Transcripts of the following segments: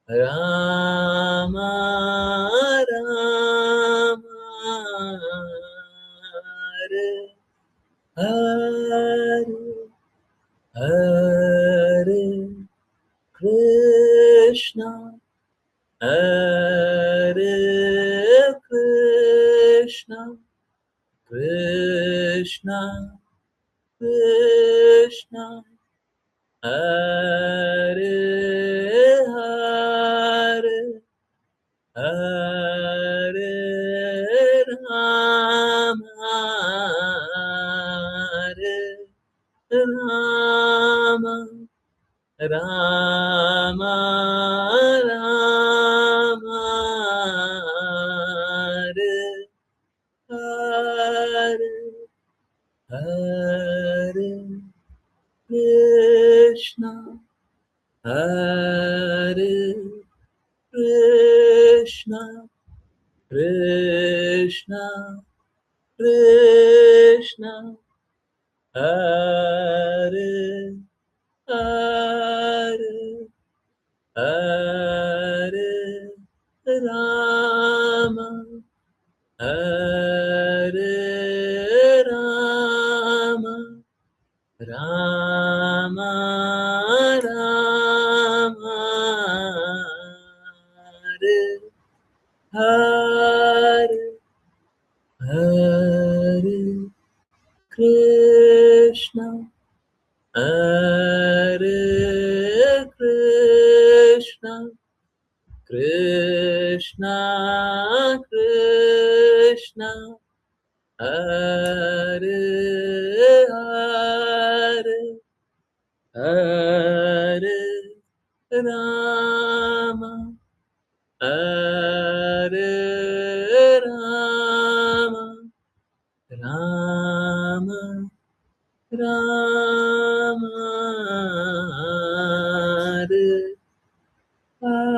राम राम हरे हरे हरे कृष्णा हरे कृष्णा कृष्णा कृष्णा हरे हरे हरे राम हरे राम राम राम हरे हरे हरे कृष्णा हरे कृष्णा कृष्णा कृष्णा हरे हरे हरे राम हरे राम राम राम हरे हरे हरे कृष्णा हरे कृष्णा कृष्णा कृष्णा हरे हरे हरे राम हरे राम राम राम हरे हरे।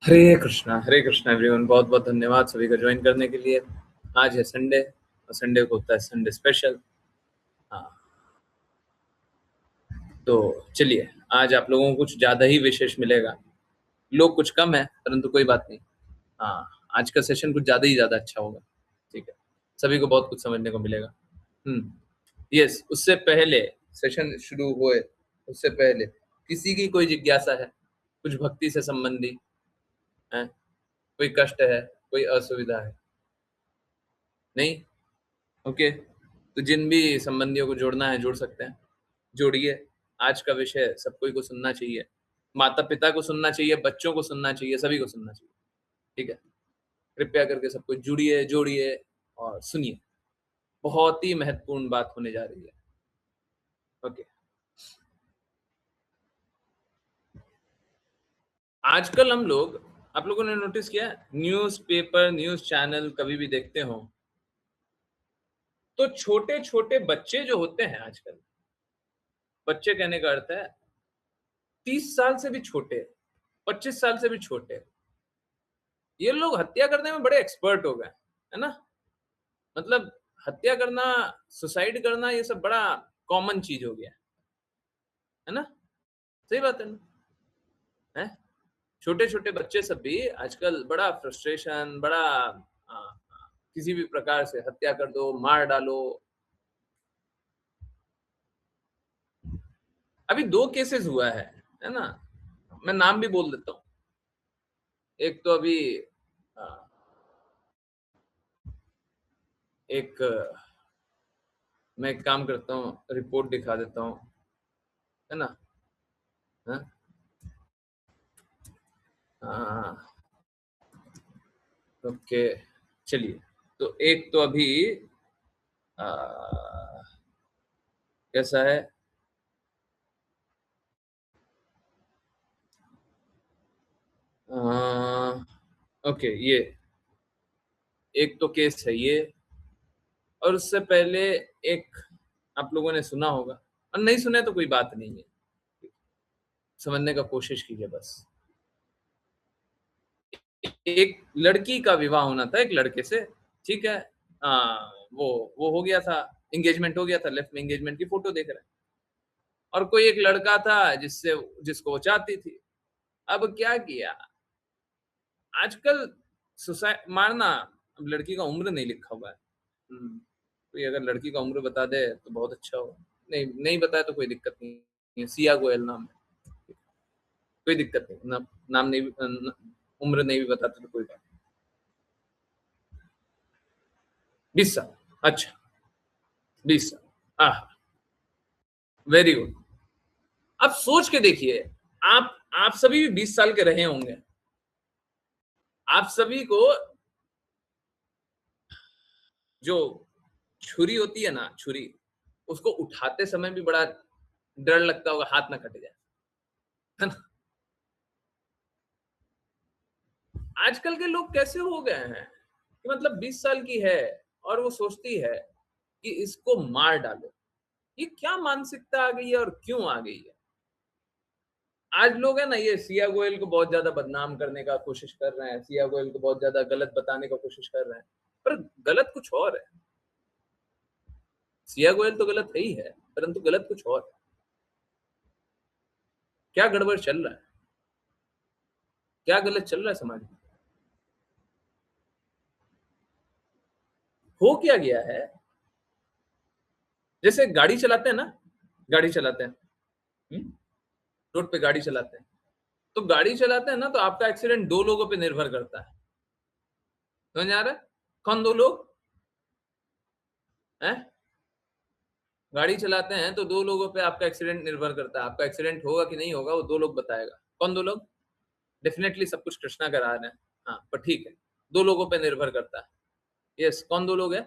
हरे Krishna everyone, बहुत बहुत धन्यवाद सभी का ज्वाइन करने के लिए। आज है संडे और संडे को होता है संडे स्पेशल। हाँ, तो चलिए आज आप लोगों को कुछ ज़्यादा ही विशेष मिलेगा। लोग कुछ कम है परंतु कोई बात नहीं। हाँ, आज का सेशन कुछ ज़्यादा अच्छा होगा। ठीक है, सभी को बहुत कुछ समझने को मिलेगा। यस, उससे पहले सेशन शुरू हुए उससे पहले किसी की कोई जिज्ञासा है कुछ भक्ति से संबंधी है? कोई कष्ट है, कोई असुविधा है? नहीं? ओके, तो जिन भी संबंधियों को जोड़ना है जोड़ सकते हैं, जोड़िए। आज का विषय सबको को सुनना चाहिए, माता पिता को सुनना चाहिए, बच्चों को सुनना चाहिए, सभी को सुनना चाहिए। ठीक है, कृपया करके सबको जुड़िए, जोड़िए और सुनिए। बहुत ही महत्वपूर्ण बात होने जा रही है। ओके, आजकल हम लोग, आप लोगों ने नोटिस किया, न्यूज़पेपर, न्यूज़ चैनल कभी भी देखते हो तो छोटे छोटे बच्चे जो होते हैं आजकल, बच्चे कहने का अर्थ है 30 साल से भी छोटे, 25 साल से भी छोटे, ये लोग हत्या करने में बड़े एक्सपर्ट हो गए, है ना? मतलब हत्या करना, सुसाइड करना, ये सब बड़ा कॉमन चीज हो गया है ना? सही बात है ना? है, छोटे छोटे बच्चे सब भी आजकल बड़ा फ्रस्ट्रेशन, बड़ा किसी भी प्रकार से हत्या कर दो, मार डालो। अभी 2 केसेस हुआ है ना? मैं नाम भी बोल देता हूँ। एक तो अभी अ, एक मैं एक काम करता हूँ, रिपोर्ट दिखा देता हूँ, है ना? हाँ, हाँ, ओके, चलिए। तो एक तो अभी आ, कैसा है, ओके, ये एक तो केस है ये, और उससे पहले एक आप लोगों ने सुना होगा, और नहीं सुना है तो कोई बात नहीं है, समझने का कोशिश कीजिए बस। एक लड़की का विवाह होना था एक लड़के से, ठीक है? वो हो गया था, एंगेजमेंट हो गया था, लेफ्ट में एंगेजमेंट की फोटो देख रहे हैं, और कोई एक लड़का था जिसको वो चाहती थी। अब क्या किया, आजकल मारना, अब लड़की का उम्र नहीं लिखा हुआ है। कोई अगर लड़की का उम्र बता दे तो बहुत अच्छा हो। नहीं, नहीं बताया तो कोई दिक्कत नहीं है, सिया गोयल नाम है, कोई दिक्कत नहीं, नाम नहीं भी उम्र नहीं भी बताते तो कोई बात नहीं। 20 साल, अच्छा, 20 साल, आह, वेरी गुड। अब सोच के देखिए, आप सभी भी 20 साल के रहे होंगे। आप सभी को जो छुरी होती है ना, छुरी, उसको उठाते समय भी बड़ा डर लगता होगा हाथ ना कट जाए, है ना? आजकल के लोग कैसे हो गए हैं कि मतलब 20 साल की है और वो सोचती है कि इसको मार डालो। ये क्या मानसिकता आ गई है और क्यों आ गई है? आज लोग है ना, ये सिया गोयल को बहुत ज्यादा बदनाम करने का कोशिश कर रहे हैं, सिया गोयल को बहुत ज्यादा गलत बताने का कोशिश कर रहे हैं, पर गलत कुछ और है। सिया गोयल तो गलत है ही है, परंतु गलत कुछ और है। क्या गड़बड़ चल रहा है, क्या गलत चल रहा है समाज में? हो क्या गया है, जैसे गाड़ी चलाते हैं ना, गाड़ी चलाते हैं, हम्म? रोड पे गाड़ी चलाते हैं, तो गाड़ी चलाते हैं ना, तो आपका एक्सीडेंट दो लोगों पे निर्भर करता है। समझ आ रहा है? कौन दो लोग हैं? गाड़ी चलाते हैं तो दो लोगों पे आपका एक्सीडेंट निर्भर करता है। आपका एक्सीडेंट होगा कि नहीं होगा वो दो लोग बताएगा। कौन दो लोग? डेफिनेटली सब कुछ कृष्णा करा रहे हैं। हाँ, पर ठीक है, दो लोगों पे निर्भर करता है। यस, कौन दो लोग हैं?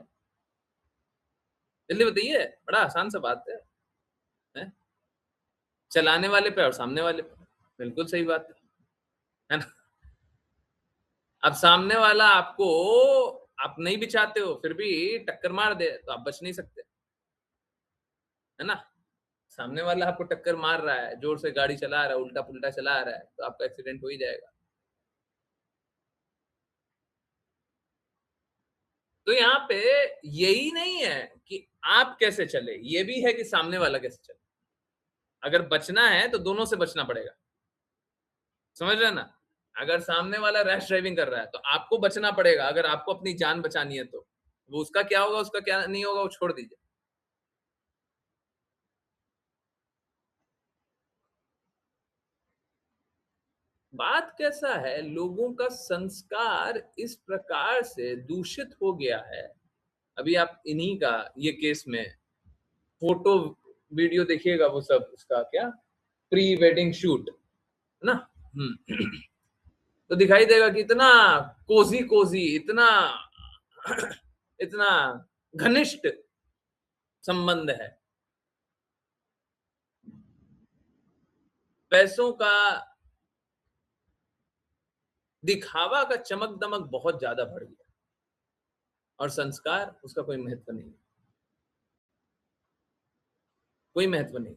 जल्दी बताइए, बड़ा आसान सा बात है? चलाने वाले पे और सामने वाले पे। बिल्कुल सही बात है ना? अब सामने वाला आपको, आप नहीं भी चाहते हो फिर भी टक्कर मार दे तो आप बच नहीं सकते, है ना? सामने वाला आपको टक्कर मार रहा है, जोर से गाड़ी चला रहा है, उल्टा पुल्टा चला रहा है, तो आपका एक्सीडेंट हो ही जाएगा। तो यहाँ पे यही नहीं है कि आप कैसे चले, ये भी है कि सामने वाला कैसे चले। अगर बचना है तो दोनों से बचना पड़ेगा, समझ रहे हैं ना? अगर सामने वाला रैश ड्राइविंग कर रहा है तो आपको बचना पड़ेगा, अगर आपको अपनी जान बचानी है तो। वो उसका क्या होगा, उसका क्या नहीं होगा, वो छोड़ दीजिए। बात कैसा है, लोगों का संस्कार इस प्रकार से दूषित हो गया है। अभी आप इन्हीं का ये केस में फोटो वीडियो देखिएगा, वो सब उसका क्या प्री वेडिंग शूट, है ना? तो दिखाई देगा कि इतना कोजी कोजी, इतना इतना घनिष्ठ संबंध है। पैसों का दिखावा का चमक दमक बहुत ज्यादा बढ़ गया, और संस्कार उसका कोई महत्व नहीं, कोई महत्व नहीं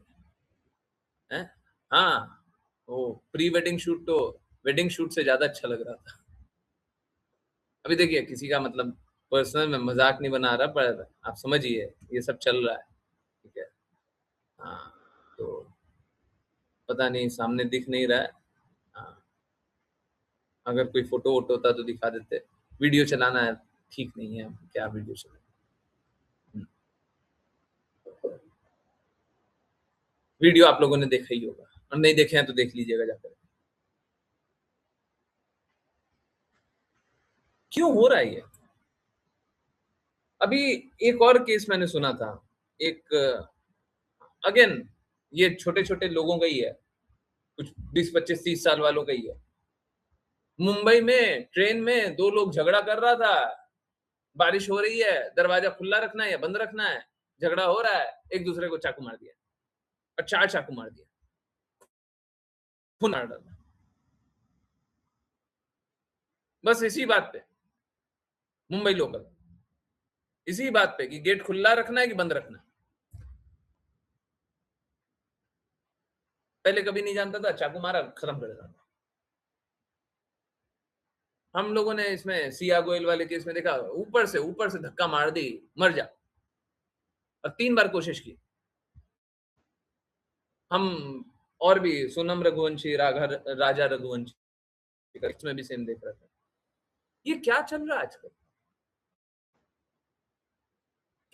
है। हाँ, वो प्री वेडिंग शूट तो वेडिंग शूट से ज्यादा अच्छा लग रहा था। अभी देखिए, किसी का मतलब पर्सनल में मजाक नहीं बना रहा, पर आप समझिए ये सब चल रहा है, ठीक है? हाँ, तो पता नहीं, सामने दिख नहीं रहा है। हाँ, अगर कोई फोटो वोटो होता तो दिखा देते। वीडियो चलाना है, ठीक नहीं है, क्या वीडियो चलाए। वीडियो आप लोगों ने देखा ही होगा, और नहीं देखे हैं तो देख लीजिएगा जाकर। क्यों हो रहा है ये? अभी एक और केस मैंने सुना था, एक, अगेन, ये छोटे छोटे लोगों का ही है, कुछ 20 25 30 साल वालों का ही है। मुंबई में ट्रेन में दो लोग झगड़ा कर रहा था, बारिश हो रही है, दरवाजा खुला रखना है या बंद रखना है, झगड़ा हो रहा है, एक दूसरे को चाकू मार दिया, और 4 चाकू मार दिया, खून मार डाला। बस इसी बात पे, मुंबई लोकल, इसी बात पे कि गेट खुला रखना है कि बंद रखना है। पहले कभी नहीं जानता था, चाकू मारा, खत्म कर देता था। हम लोगों ने इसमें सिया गोयल वाले केस में देखा, ऊपर से धक्का मार दी, मर जा, और 3 बार कोशिश की। हम और भी सोनम रघुवंशी, राजा रघुवंशी का इसमें भी सेम देख रहे थे। ये क्या चल रहा है आजकल?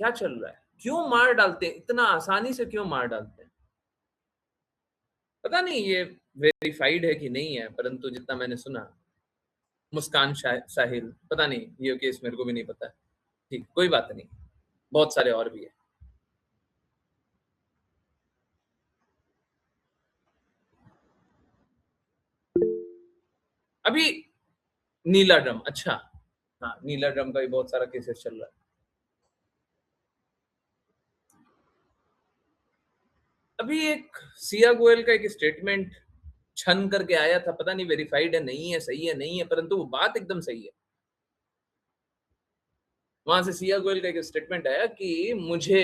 क्या चल रहा है? क्यों मार डालते हैं? इतना आसानी से क्यों मार डालते हैं? पता नहीं ये वेरिफाइड है कि नहीं है, परंतु जितना मैंने सुना, मुस्कान साहिल, पता नहीं, ये केस मेरे को भी नहीं पता है। ठीक, कोई बात नहीं, बहुत सारे और भी है। अभी नीला ड्रम, अच्छा, हाँ, नीला ड्रम का भी बहुत सारा केसेस चल रहा है। अभी एक सिया गोयल का एक स्टेटमेंट छन करके आया था, पता नहीं वेरिफाइड है, नहीं है, सही है, नहीं है, परंतु वो बात एकदम सही है। वहां से सिया गोयल का एक स्टेटमेंट आया कि मुझे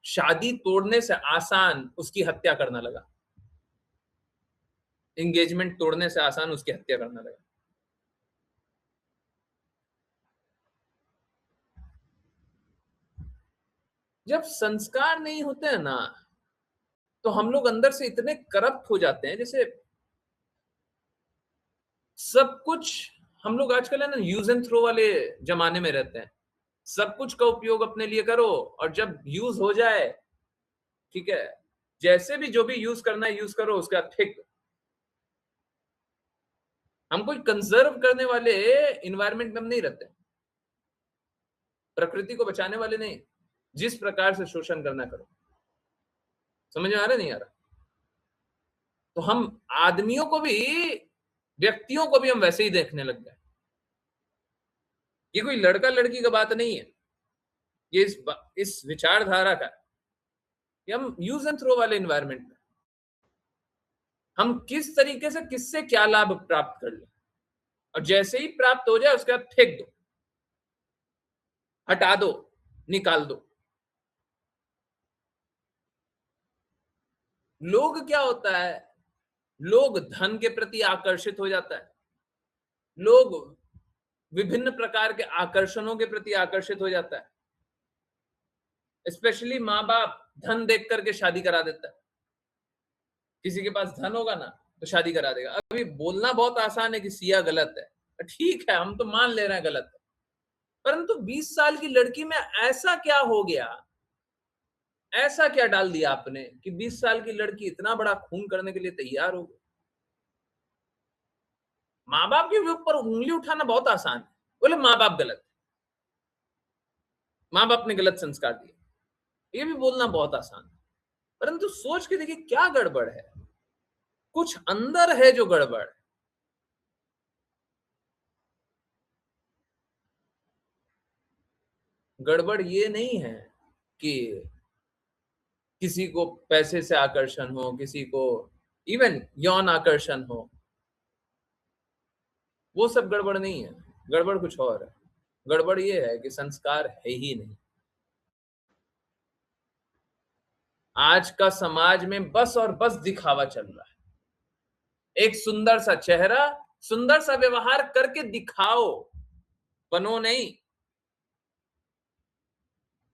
शादी तोड़ने से आसान उसकी हत्या करना लगा, एंगेजमेंट तोड़ने से आसान उसकी हत्या करना लगा। जब संस्कार नहीं होते हैं ना, तो हम लोग अंदर से इतने करप्ट हो जाते हैं, जैसे सब कुछ, हम लोग आजकल है ना यूज एंड थ्रो वाले जमाने में रहते हैं। सब कुछ का उपयोग अपने लिए करो, और जब यूज हो जाए, ठीक है, जैसे भी जो भी यूज करना है यूज करो, उसके बाद फेंक दो। हम कोई कंजर्व करने वाले इन्वायरमेंट में हम नहीं रहते, प्रकृति को बचाने वाले नहीं। जिस प्रकार से शोषण करना करो। समझ में आ रहा नहीं आ रहा? तो हम आदमियों को भी, व्यक्तियों को भी हम वैसे ही देखने लग गए। ये कोई लड़का लड़की का बात नहीं है, ये इस विचारधारा का, कि हम यूज एंड थ्रो वाले इन्वायरमेंट में हम किस तरीके से किससे क्या लाभ प्राप्त कर ले, और जैसे ही प्राप्त हो जाए उसके बाद फेंक दो, हटा दो, निकाल दो। लोग क्या होता है, लोग धन के प्रति आकर्षित हो जाता है, लोग विभिन्न प्रकार के आकर्षणों के प्रति आकर्षित हो जाता है। स्पेशली माँ बाप धन देख करके शादी करा देता है। किसी के पास धन होगा ना, तो शादी करा देगा। अभी बोलना बहुत आसान है कि सिया गलत है, ठीक है, हम तो मान ले रहे हैं गलत है, परंतु 20 साल की लड़की में ऐसा क्या हो गया, ऐसा क्या डाल दिया आपने कि 20 साल की लड़की इतना बड़ा खून करने के लिए तैयार हो गई? माँ बाप के ऊपर उंगली उठाना बहुत आसान है, बोले माँ बाप गलत, माँ बाप ने गलत संस्कार दिए, ये भी बोलना बहुत आसान है, परंतु सोच के देखिए क्या गड़बड़ है, कुछ अंदर है जो गड़बड़ है। गड़बड़ ये नहीं है कि किसी को पैसे से आकर्षण हो, किसी को इवन यौन आकर्षण हो, वो सब गड़बड़ नहीं है। गड़बड़ कुछ और है। गड़बड़ ये है कि संस्कार है ही नहीं। आज का समाज में बस और बस दिखावा चल रहा है। एक सुंदर सा चेहरा, सुंदर सा व्यवहार करके दिखाओ, बनो नहीं।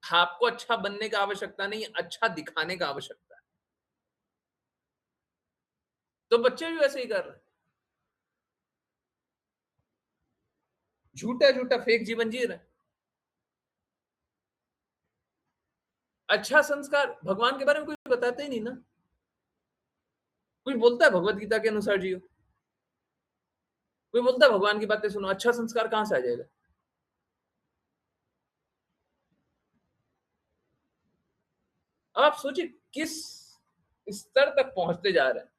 आपको अच्छा बनने का आवश्यकता नहीं है, अच्छा दिखाने का आवश्यकता है। तो बच्चे भी वैसे ही कर रहे हैं, झूठा झूठा फेक जीवन जी रहे हैं। अच्छा संस्कार भगवान के बारे में कोई बताते ही नहीं ना। कोई बोलता है भगवत गीता के अनुसार जियो, कोई बोलता है भगवान की बातें सुनो, अच्छा संस्कार कहां से आ जाएगा? अब आप सोचिए किस स्तर तक पहुंचते जा रहे हैं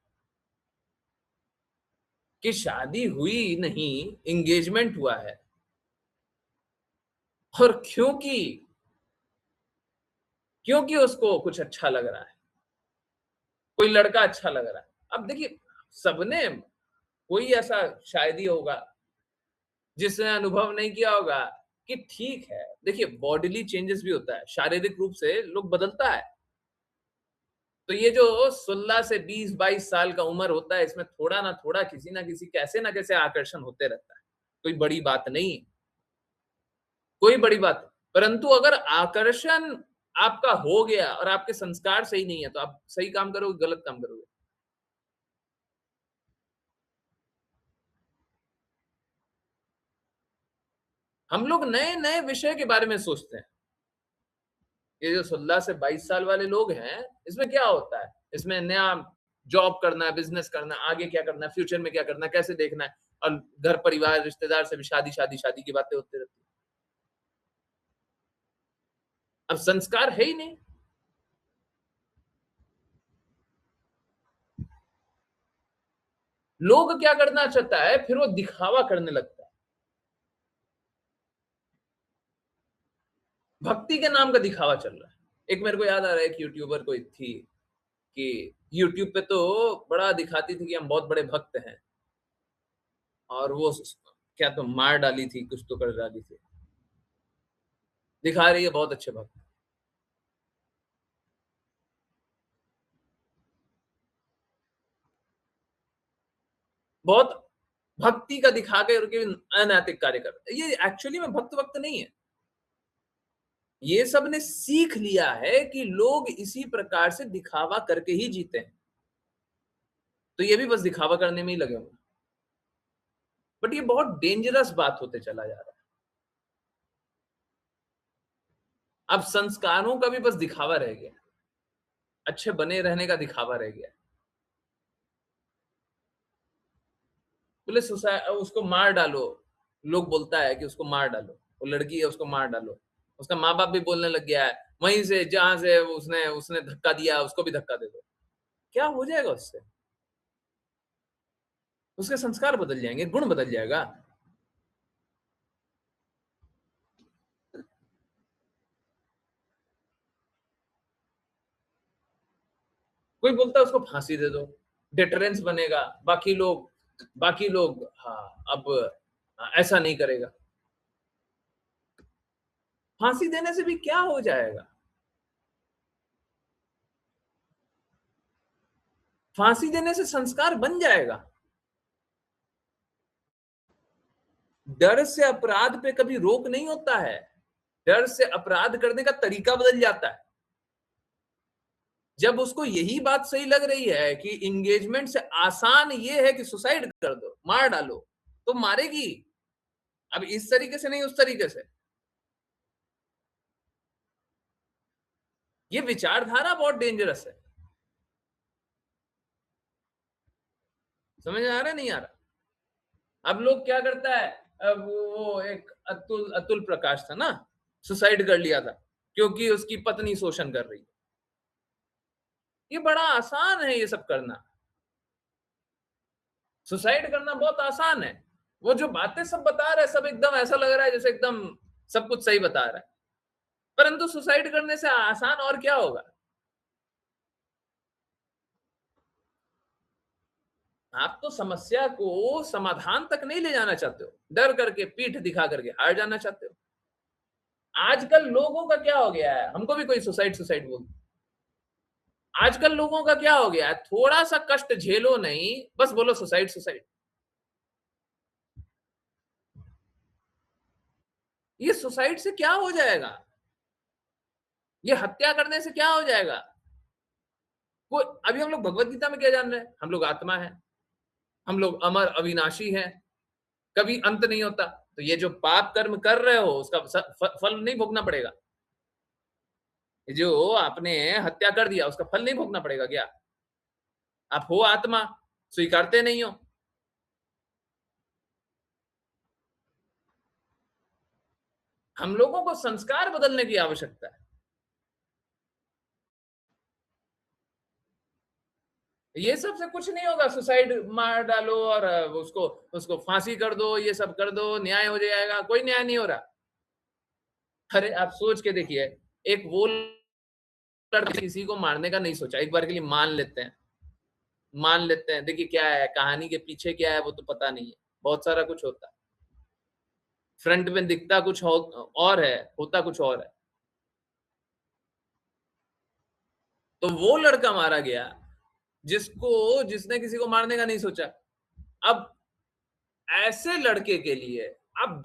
कि शादी हुई नहीं, एंगेजमेंट हुआ है, और क्योंकि क्योंकि उसको कुछ अच्छा लग रहा है, कोई लड़का अच्छा लग रहा है। अब देखिए, सबने, कोई ऐसा शायद ही होगा जिसने अनुभव नहीं किया होगा कि ठीक है, देखिए बॉडीली चेंजेस भी होता है, शारीरिक रूप से लोग बदलता है। तो ये जो 16 से 20-22 साल का उम्र होता है, इसमें थोड़ा ना थोड़ा किसी ना किसी कैसे ना कैसे आकर्षण होते रहता है। कोई बड़ी बात नहीं है, कोई बड़ी बात नहीं। परंतु अगर आकर्षण आपका हो गया और आपके संस्कार सही नहीं है, तो आप सही काम करोगे, गलत काम करोगे। हम लोग नए-नए विषय के बारे में सोचते हैं। ये जो 16 से 22 साल वाले लोग हैं, इसमें क्या होता है? इसमें नया जॉब करना है, बिज़नेस करना है, आगे क्या करना है, फ्यूचर में क्या करना है, कैसे देखना है और घर परिवार, रिश्तेदार से भी शादी, शादी, शादी की बातें होती रहती हैं। अब संस्कार है ही नहीं। लोग क्या करना चाहता है, फिर वो दिखावा करने लगता है। भक्ति के नाम का दिखावा चल रहा है। एक मेरे को याद आ रहा है, एक यूट्यूबर कोई थी कि यूट्यूब पे तो बड़ा दिखाती थी कि हम बहुत बड़े भक्त हैं और वो क्या तो मार डाली थी, कुछ तो कर डाली थी। दिखा रही है बहुत अच्छे भक्त। बहुत भक्ति का दिखा के उनके अनैतिक कार्य कर रहे हैं। ये एक्चुअली में भक्त-वक्त नहीं है। ये सब ने सीख लिया है कि लोग इसी प्रकार से दिखावा करके ही जीते हैं। तो ये भी बस दिखावा करने में ही लगे हुए हैं। बट ये बहुत डेंजरस बात होते चला जा रहा है। अब संस्कारों का भी बस दिखावा रह गया है। अच्छे बने रहने का दिखावा रह गया है। बोले उसको मार डालो। लोग बोलता है कि उसको मार डालो। वो लड़की है उसको मार डालो। उसका माँ-बाप भी बोलने लग गया है। वहीं से जहाँ से उसने उसने धक्का दिया उसको भी धक्का दे दो। क्या हो जाएगा उससे? उसके संस्कार बदल जाएँगे, गुण बदल जाएगा। कोई बोलता है उसको फांसी दे दो, डिटरेंस बनेगा, बाकी लोग हाँ, अब ऐसा नहीं करेगा। फांसी देने से भी क्या हो जाएगा? फांसी देने से संस्कार बन जाएगा। डर से अपराध पे कभी रोक नहीं होता है। डर से अपराध करने का तरीका बदल जाता है। जब उसको यही बात सही लग रही है कि एंगेजमेंट से आसान ये है कि सुसाइड कर दो, मार डालो, तो मारेगी। अब इस तरीके से नहीं, उस तरीके से। ये विचारधारा बहुत डेंजरस है। समझ में आ रहा है, नहीं आ रहा? अब लोग क्या करता है, अब वो एक अतुल अतुल प्रकाश था ना, सुसाइड कर लिया था क्योंकि उसकी पत्नी शोषण कर रही है। ये बड़ा आसान है ये सब करना। सुसाइड करना बहुत आसान है। वो जो बातें सब बता रहा है, सब एकदम ऐसा लग रहा है जैसे एकदम सब कुछ सही बता रहा है। परंतु सुसाइड करने से आसान और क्या होगा? आप तो समस्या को समाधान तक नहीं ले जाना चाहते हो। डर करके, पीठ दिखा करके हार जाना चाहते हो। आजकल लोगों का क्या हो गया है, हमको भी कोई सुसाइड सुसाइड बोल। आजकल लोगों का क्या हो गया है, थोड़ा-सा कष्ट झेलो नहीं, बस बोलो सुसाइड सुसाइड। ये सुसाइड से क्या हो जाएगा? ये हत्या करने से क्या हो जाएगा? वो अभी हम लोग भगवत गीता में क्या जान रहे हैं? हम लोग आत्मा हैं, हम लोग अमर अविनाशी हैं, कभी अंत नहीं होता। तो ये जो पाप कर्म कर रहे हो उसका फल नहीं भोगना पड़ेगा। ये जो आपने हत्या कर दिया उसका फल नहीं भोगना पड़ेगा क्या? आप हो आत्मा, स्वीकारते नहीं हो। हम लोगों को संस्कार बदलने की आवश्यकता है। ये सब से कुछ नहीं होगा, सुसाइड मार डालो और उसको उसको फांसी कर दो, ये सब कर दो, न्याय हो जाएगा, कोई न्याय नहीं हो रहा। अरे आप सोच के देखिए, एक वो लड़का किसी को मारने का नहीं सोचा, एक बार के लिए मान लेते हैं, देखिए क्या है, कहानी के पीछे क्या है वो तो पता नहीं है, बहुत सारा कुछ होता है। फ्रंट में दिखता कुछ और है, होता कुछ और है। तो वो लड़का मारा गया जिसने किसी को मारने का नहीं सोचा। अब ऐसे लड़के के लिए आप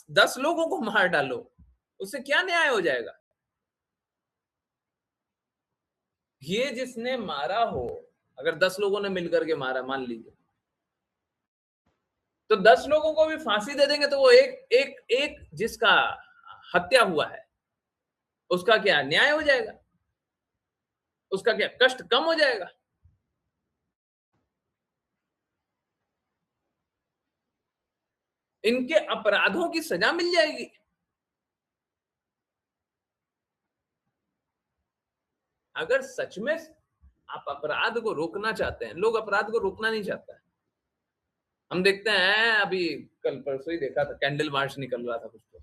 10 लोगों को मार डालो, उससे क्या न्याय हो जाएगा? ये जिसने मारा हो, अगर 10 लोगों ने मिलकर के मारा मान लीजिए, तो 10 लोगों को भी फांसी दे देंगे तो वो एक एक एक जिसका हत्या हुआ है, उसका क्या न्याय हो जाएगा? उसका क्या कष्ट कम हो जाएगा? इनके अपराधों की सजा मिल जाएगी। अगर सच में आप अपराध को रोकना चाहते हैं, लोग अपराध को रोकना नहीं चाहता है। हम देखते हैं अभी कल परसों ही देखा था कैंडल मार्च निकल रहा था कुछ तो।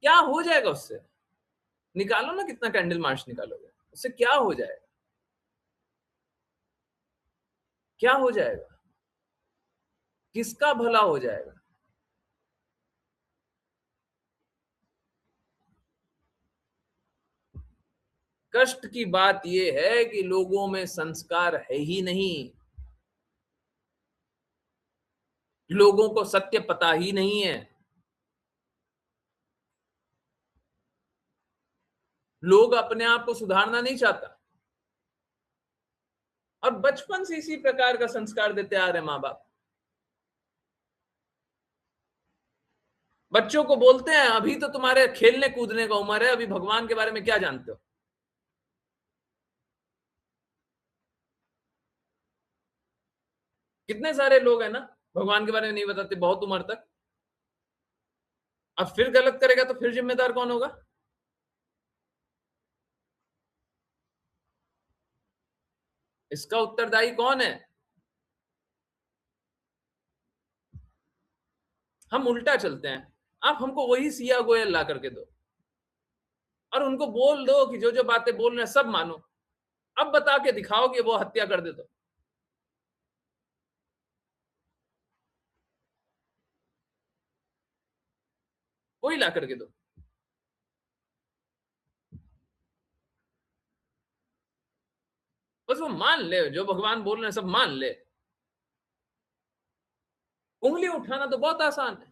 क्या हो जाएगा उससे? निकालो ना कितना कैंडल मार्च निकालोगे, उससे क्या हो जाएगा? क्या हो जाएगा? किसका भला हो जाएगा? कष्ट की बात यह है कि लोगों में संस्कार है ही नहीं। लोगों को सत्य पता ही नहीं है। लोग अपने आप को सुधारना नहीं चाहता और बचपन से इसी प्रकार का संस्कार देते आ रहे माँ बाप। बच्चों को बोलते हैं अभी तो तुम्हारे खेलने कूदने का उम्र है, अभी भगवान के बारे में क्या जानते हो? कितने सारे लोग हैं ना भगवान के बारे में नहीं बताते बहुत उम्र तक। अब फिर गलत करेगा तो फिर जिम्मेदार कौन होगा? इसका उत्तरदायी कौन है? हम उल्टा चलते हैं। आप हमको वही सिया गोयल ला करके दो और उनको बोल दो कि जो जो बातें बोल रहे हैं सब मानो। अब बता के दिखाओ कि वो हत्या कर दे तो वही ला करके दो। बस वो मान ले जो भगवान बोल रहे हैं सब मान ले। उंगली उठाना तो बहुत आसान है।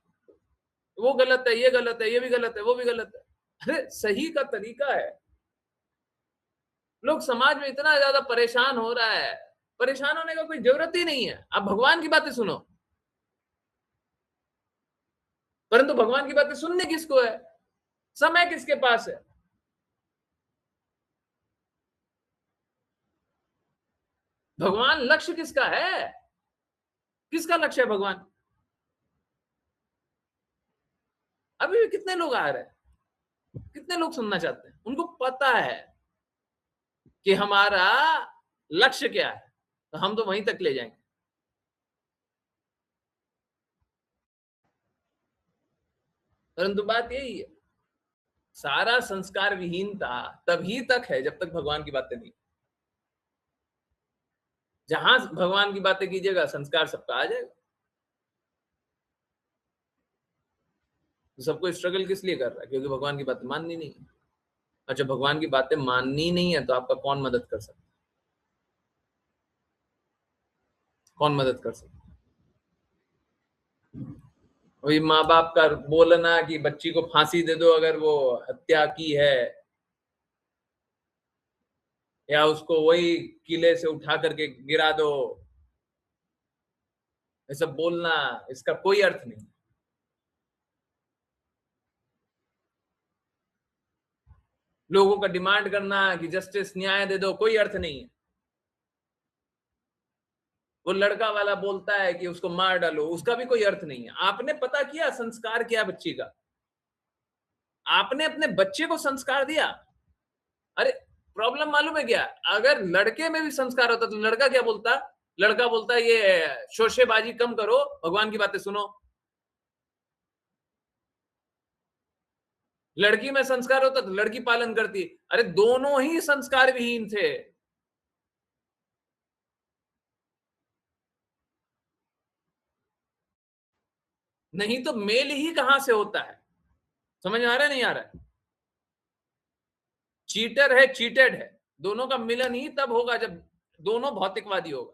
वो गलत है, ये गलत है, ये भी गलत है, वो भी गलत है। अरे सही का तरीका है। लोग समाज में इतना ज्यादा परेशान हो रहा है, परेशान होने का कोई जरूरत ही नहीं है। आप भगवान की बातें सुनो, परंतु भगवान की बातें सुनने किसको है? समय किसके पास है? भगवान लक्ष्य किसका है? किसका लक्ष्य है भगवान? अभी भी कितने लोग आ रहे हैं, कितने लोग सुनना चाहते हैं? उनको पता है कि हमारा लक्ष्य क्या है, तो हम तो वहीं तक ले जाएंगे। परंतु बात यही है, सारा संस्कार विहीनता तभी तक है जब तक भगवान की बातें नहीं। जहां भगवान की बातें कीजिएगा संस्कार सबका आ जाएगा। तो सबको स्ट्रगल किस लिए कर रहा है? क्योंकि भगवान की बातें माननी नहीं है। अच्छा भगवान की बातें माननी नहीं है तो आपका कौन मदद कर सकता है? कौन मदद कर सकता है? वही माँ बाप का बोलना कि बच्ची को फांसी दे दो अगर वो हत्या की है, या उसको वही किले से उठा करके गिरा दो, ये सब बोलना इसका कोई अर्थ नहीं। लोगों का डिमांड करना कि जस्टिस न्याय दे दो, कोई अर्थ नहीं है। वो लड़का वाला बोलता है कि उसको मार डालो, उसका भी कोई अर्थ नहीं है। आपने पता किया संस्कार क्या बच्ची का? आपने अपने बच्चे को संस्कार दिया? अरे प्रॉब्लम मालूम है क्या? अगर लड़के में भी संस्कार होता तो लड़का क्या बोलता? लड़का बोलता ये शोशेबाजी कम करो, भगवान की बातें सुनो। लड़की में संस्कार होता तो लड़की पालन करती। अरे दोनों ही संस्कार विहीन थे। नहीं तो मेल ही कहां से होता है? समझ में आ रहा है नहीं आ रहा है? चीटर है, चीटेड है, दोनों का मिलन ही तब होगा जब दोनों भौतिकवादी होगा।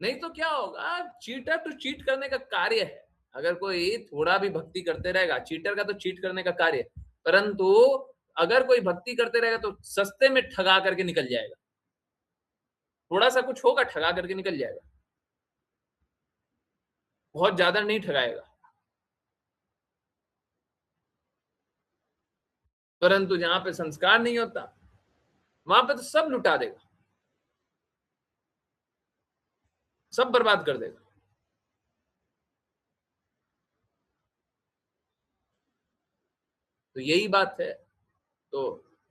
नहीं तो क्या होगा? चीटर तो चीट करने का कार्य है। अगर कोई थोड़ा भी भक्ति करते रहेगा, चीटर का तो चीट करने का कार्य है, परंतु अगर कोई भक्ति करते रहेगा तो सस्ते में ठगा करके निकल जाएगा। थोड़ा सा कुछ होगा, ठगा करके निकल जाएगा, बहुत ज्यादा नहीं ठगाएगा। परंतु जहां पे संस्कार नहीं होता, वहां पे तो सब लुटा देगा, सब बर्बाद कर देगा। तो यही बात है। तो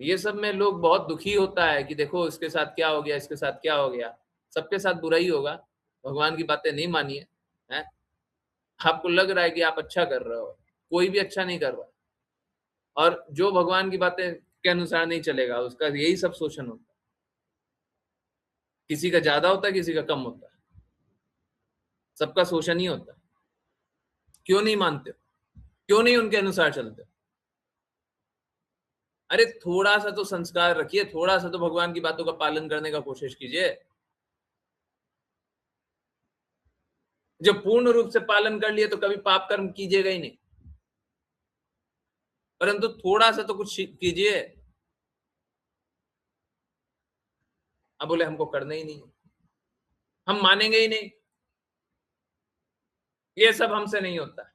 ये सब में लोग बहुत दुखी होता है कि देखो इसके साथ क्या हो गया, इसके साथ क्या हो गया। सबके साथ बुरा ही होगा। भगवान की बातें नहीं मानिए। हैं? आपको लग रहा है कि आप अच्छा कर रहे हो, कोई भी अच्छा नहीं कर रहा। और जो भगवान की बातें के अनुसार नहीं चलेगा, उसका यही सब शोषण होता है। किसी का ज्यादा होता है, किसी का कम होता है, सबका शोषण ही होता है। क्यों नहीं मानते हो? क्यों नहीं उनके अनुसार चलते हो? अरे थोड़ा सा तो संस्कार रखिए, थोड़ा सा तो भगवान की बातों का पालन करने का कोशिश कीजिए। जब पूर्ण रूप से पालन कर लिए तो कभी पाप कर्म कीजिएगा ही नहीं, परंतु थोड़ा सा तो कुछ कीजिए। अब बोले हमको करना ही नहीं है, हम मानेंगे ही नहीं, ये सब हमसे नहीं होता है,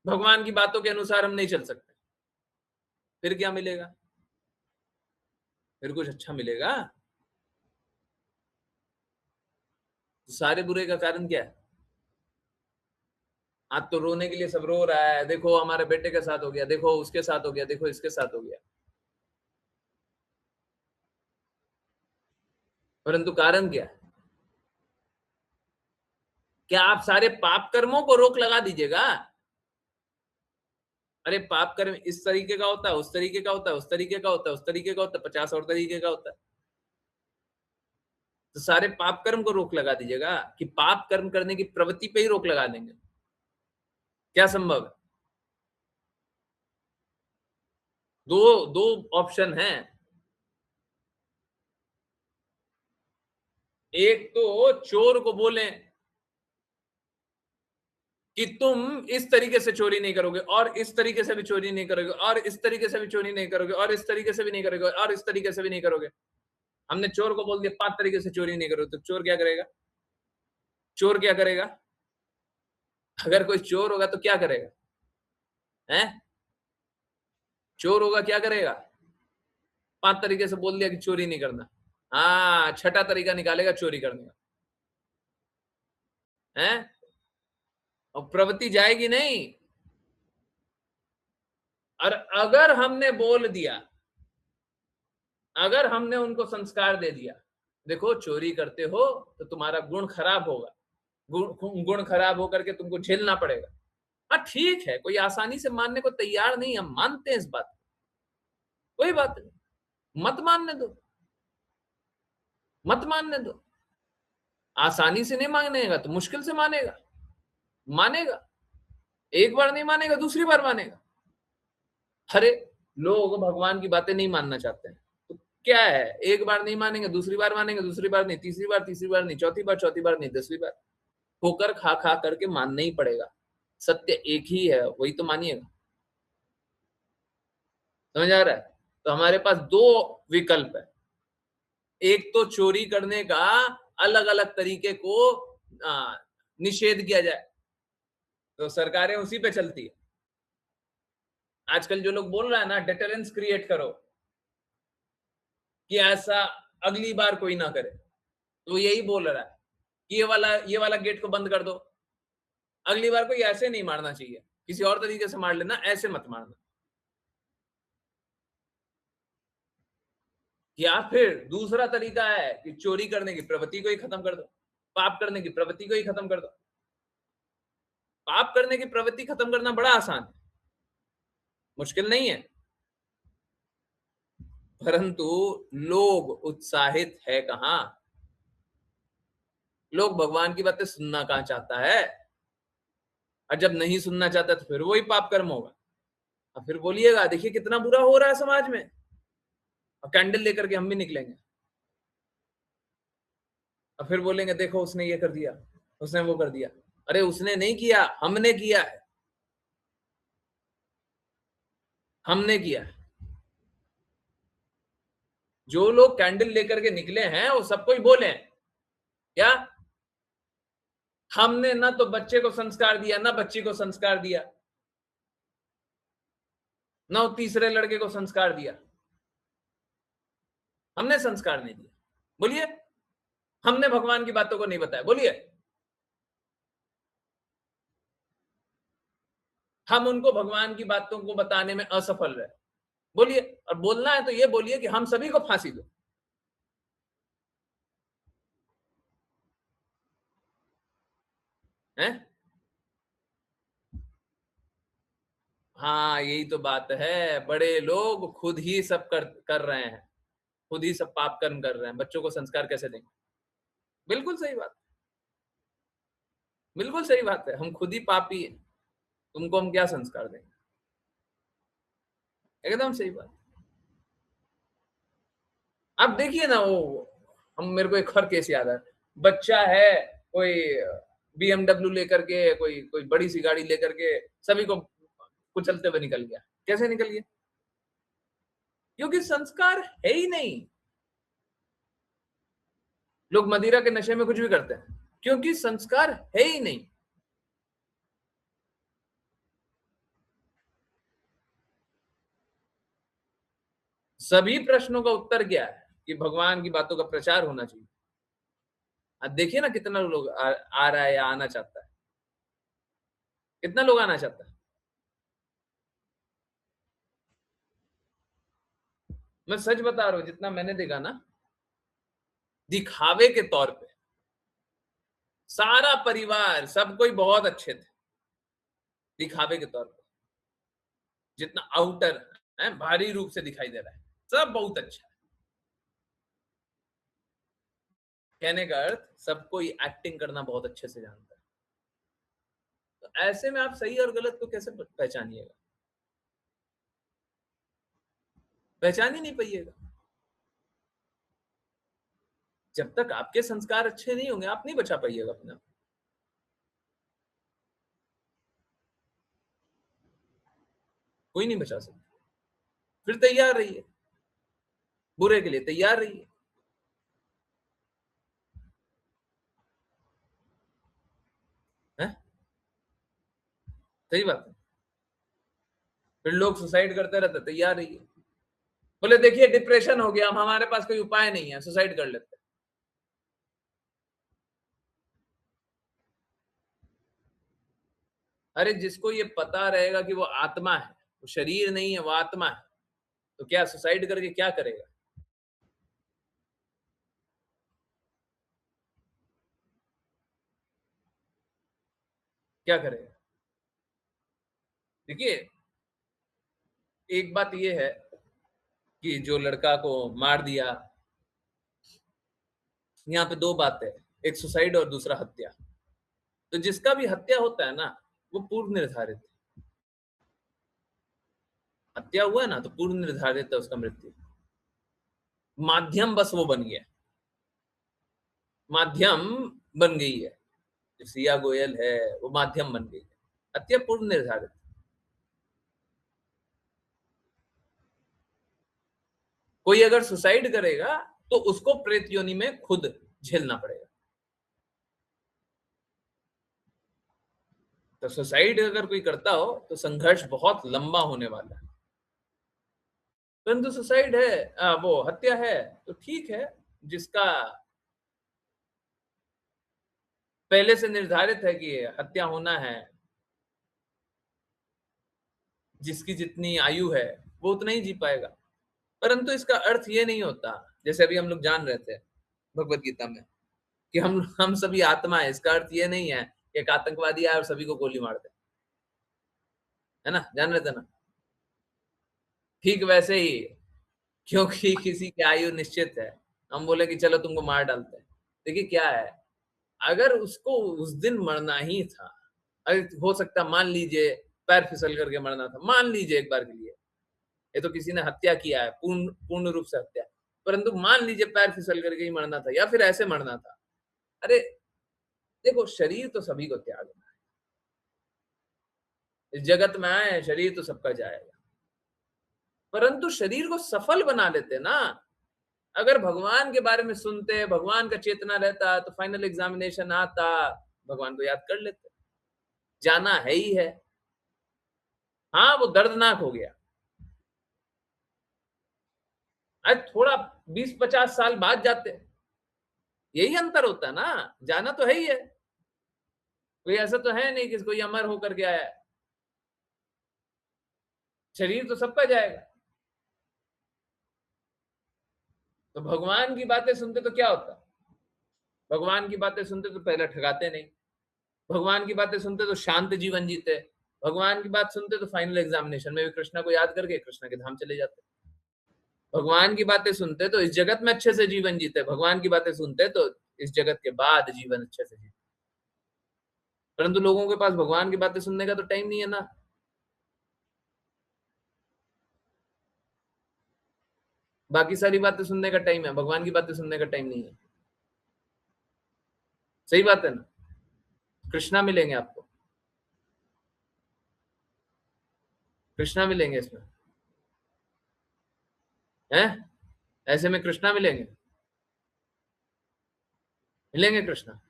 भगवान की बातों के अनुसार हम नहीं चल सकते। फिर क्या मिलेगा? फिर कुछ अच्छा मिलेगा? तो सारे बुरे का कारण क्या है? आज तो रोने के लिए सब रो रहा है, देखो हमारे बेटे के साथ हो गया, देखो उसके साथ हो गया, देखो इसके साथ हो गया, परंतु कारण क्या है? क्या आप सारे पाप कर्मों को रोक लगा दीजिएगा? अरे पाप कर्म इस तरीके का होता है, उस तरीके का होता है, उस तरीके का होता है, उस तरीके का होता है, 50 और तरीके का होता है। तो सारे पाप कर्म को रोक लगा दीजिएगा कि पाप कर्म करने की प्रवृत्ति पे ही रोक लगा देंगे? क्या संभव है? दो दो ऑप्शन है। एक तो चोर को बोले कि तुम इस तरीके से चोरी नहीं करोगे, और इस तरीके से भी चोरी नहीं करोगे, और इस तरीके से भी चोरी नहीं करोगे, और इस तरीके से भी नहीं करोगे, और इस तरीके से भी नहीं करोगे। हमने चोर को बोल दिया 5 तरीके से चोरी नहीं करोगे, तो चोर क्या करेगा? चोर क्या करेगा? अगर कोई चोर होगा तो क्या करेगा? हैं? चोर होगा क्या करेगा? 5 तरीके से बोल दिया कि चोरी नहीं करना, हाँ छठा तरीका निकालेगा चोरी करने का। है? और प्रवृत्ति जाएगी नहीं। और अगर हमने बोल दिया, अगर हमने उनको संस्कार दे दिया, देखो चोरी करते हो तो तुम्हारा गुण खराब होगा, गुण खराब होकर के तुमको झेलना पड़ेगा। हाँ ठीक है, कोई आसानी से मानने को तैयार नहीं, हम मानते हैं इस बात, कोई बात नहीं, मत मानने दो, मत मानने दो। आसानी से नहीं मानेगा तो मुश्किल से मानेगा, मानेगा। एक बार नहीं मानेगा, दूसरी बार मानेगा। अरे लोग भगवान की बातें नहीं मानना चाहते हैं, तो क्या है, एक बार नहीं मानेंगे, दूसरी बार मानेंगे, दूसरी बार नहीं, तीसरी बार नहीं, चौथी बार नहीं, 10वीं बार ठोकर खा खा करके मानना ही पड़ेगा। सत्य एक ही है, वही तो मानिएगा। समझ आ रहा है? तो हमारे पास दो विकल्प है। एक तो चोरी करने का अलग अलग तरीके को निषेध किया जाए, तो सरकारें उसी पे चलती है। आजकल जो लोग बोल रहा है ना, डिटरेंस क्रिएट करो कि ऐसा अगली बार कोई ना करे, तो यही बोल रहा है कि ये वाला गेट को बंद कर दो, अगली बार कोई ऐसे नहीं मारना चाहिए, किसी और तरीके से मार लेना, ऐसे मत मारना। या फिर दूसरा तरीका है कि चोरी करने की प्रवृत्ति को ही खत्म कर दो, पाप करने की प्रवृत्ति को ही खत्म कर दो। पाप करने की प्रवृत्ति खत्म करना बड़ा आसान है, मुश्किल नहीं है, परंतु लोग उत्साहित है कहां? लोग भगवान की बातें सुनना कहाँ चाहता है, और जब नहीं सुनना चाहता तो फिर वही पाप कर्म होगा। और फिर बोलिएगा देखिए कितना बुरा हो रहा है समाज में, और कैंडल लेकर के हम भी निकलेंगे और फिर बोलेंगे देखो उसने ये कर दिया, उसने वो कर दिया। अरे उसने नहीं किया, हमने किया है, हमने किया है। जो लोग कैंडल लेकर के निकले हैं वो सब कोई बोले हैं क्या? हमने ना तो बच्चे को संस्कार दिया, ना बच्ची को संस्कार दिया, ना वो तीसरे लड़के को संस्कार दिया। हमने संस्कार नहीं दिया, बोलिए। हमने भगवान की बातों को नहीं बताया, बोलिए। हम उनको भगवान की बातों को बताने में असफल रहे, बोलिए। और बोलना है तो ये बोलिए कि हम सभी को फांसी दो। हैं? हाँ यही तो बात है, बड़े लोग खुद ही सब कर रहे हैं, खुद ही सब पाप कर्म कर रहे हैं, बच्चों को संस्कार कैसे देंगे? बिल्कुल सही बात, बिल्कुल सही बात है, हम खुद ही पापी हैं, तुमको हम क्या संस्कार देंगे? एकदम सही बात। आप देखिए ना वो, हम मेरे को एक और केस याद है, बच्चा है कोई बीएमडब्ल्यू लेकर के, कोई कोई बड़ी सी गाड़ी लेकर के सभी को कुचलते हुए निकल गया। कैसे निकल गया? क्योंकि संस्कार है ही नहीं। लोग मदिरा के नशे में कुछ भी करते हैं क्योंकि संस्कार है ही नहीं। सभी प्रश्नों का उत्तर क्या है कि भगवान की बातों का प्रचार होना चाहिए। अब देखिए ना कितना लोग आ रहा है या आना चाहता है, कितना लोग आना चाहता है। मैं सच बता रहा हूं, जितना मैंने देखा ना, दिखावे के तौर पे सारा परिवार सब कोई बहुत अच्छे थे, दिखावे के तौर पे जितना आउटर है भारी रूप से दिखाई दे रहा है, सब बहुत अच्छा है। कहने का अर्थ सब कोई एक्टिंग करना बहुत अच्छे से जानता है। तो ऐसे में आप सही और गलत को कैसे पहचानिएगा? पहचान ही नहीं पाइएगा। जब तक आपके संस्कार अच्छे नहीं होंगे आप नहीं बचा पाइएगा अपना। कोई नहीं बचा सकता। फिर तैयार रहिए, बुरे के लिए तैयार रहिए। हैं? सही बात है। फिर लोग सुसाइड करते रहते, तैयार रहिए। बोले देखिए डिप्रेशन हो गया, हम हमारे पास कोई उपाय नहीं है, सुसाइड कर लेते। अरे जिसको ये पता रहेगा कि वो आत्मा है, वो शरीर नहीं है, वो आत्मा है, तो क्या सुसाइड करके क्या करेगा? क्या करेगा? देखिए, एक बात ये है कि जो लड़का को मार दिया, यहाँ पे दो बातें हैं, एक सुसाइड और दूसरा हत्या। तो जिसका भी हत्या होता है ना, वो पूर्व निर्धारित है। हत्या हुआ है ना तो पूर्व निर्धारित है उसका मृत्यु। माध्यम बस वो बन गया, माध्यम बन गई है। जो सिया गोयल है वो माध्यम बन गई है, हत्या पूर्व निर्धारित। कोई अगर सुसाइड करेगा तो उसको प्रेत योनि में खुद झेलना पड़ेगा। तो सुसाइड अगर कोई करता हो तो संघर्ष बहुत लंबा होने वाला है। परंतु सुसाइड है, वो हत्या है तो ठीक है, जिसका पहले से निर्धारित है कि हत्या होना है, जिसकी जितनी आयु है वो उतना ही जी पाएगा। परंतु इसका अर्थ ये नहीं होता, जैसे अभी हम लोग जान रहे थे भगवत गीता में, कि हम सभी आत्मा है। इसका अर्थ ये नहीं है कि एक आतंकवादी आए और सभी को गोली मार दे, है ना, जान रहे थे ना। ठीक वैसे ही, क्योंकि किसी की आयु निश्चित है, हम बोले कि चलो तुमको मार डालते हैं। देखिए क्या है, अगर उसको उस दिन मरना ही था, हो सकता मान लीजिए पैर फिसल करके मरना था, मान लीजिए एक बार के लिए, ये तो किसी ने हत्या किया है, पूर्ण पूर्ण रूप से हत्या, परंतु मान लीजिए पैर फिसल करके ही मरना था या फिर ऐसे मरना था। अरे देखो, शरीर तो सभी को त्यागना है, इस जगत में आए हैं, शरीर तो सबका जाएगा, परंतु शरीर को सफल बना लेते ना। अगर भगवान के बारे में सुनते, भगवान का चेतना रहता, तो फाइनल एग्जामिनेशन आता, भगवान को याद कर लेते, जाना है ही है। हाँ, वो दर्दनाक हो गया। अरे थोड़ा 20-50 साल बाद जाते, यही अंतर होता है ना, जाना तो है ही है। कोई ऐसा तो है नहीं कि कोई अमर होकर के आया है, शरीर तो सबका जाएगा। तो भगवान की बातें सुनते तो क्या होता? भगवान की बातें सुनते तो पहले ठगाते नहीं, भगवान की बातें सुनते तो शांत जीवन जीते, भगवान की बात सुनते तो फाइनल एग्जामिनेशन में भी कृष्णा को याद करके कृष्णा के धाम चले जाते। भगवान की बातें सुनते तो इस जगत में अच्छे से जीवन जीते, भगवान की बातें सुनते तो इस जगत के बाद जीवन अच्छे से जीते। परंतु लोगों के पास भगवान की बातें सुनने का तो टाइम नहीं है ना। बाकी सारी बातें सुनने का टाइम है, भगवान की बातें सुनने का टाइम नहीं है। सही बात है ना? कृष्णा मिलेंगे आपको, कृष्णा मिलेंगे इसमें, हैं? ऐसे में कृष्णा मिलेंगे, मिलेंगे कृष्णा।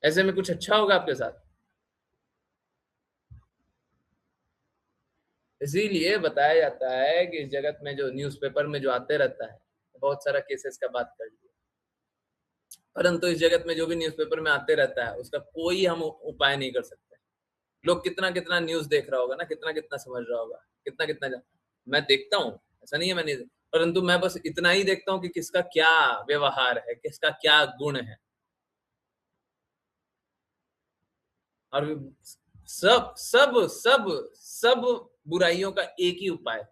ऐसे में कुछ अच्छा होगा आपके साथ। इसीलिए बताया जाता है कि इस जगत में जो न्यूज़पेपर में जो आते रहता है, बहुत सारा केसेस का बात कर लिया, परंतु इस जगत में जो भी न्यूज़पेपर में आते रहता है उसका कोई हम उपाय नहीं कर सकते। लोग कितना कितना न्यूज़ देख रहा होगा ना, कितना कितना समझ रहा होगा, कितना कितना मैं देखता हूँ, ऐसा नहीं है मैं नहीं, परंतु मैं बस इतना ही देखता हूँ कि किसका क्या व्यवहार है, किसका क्या गुण है। और सब सब सब सब बुराइयों का एक ही उपाय,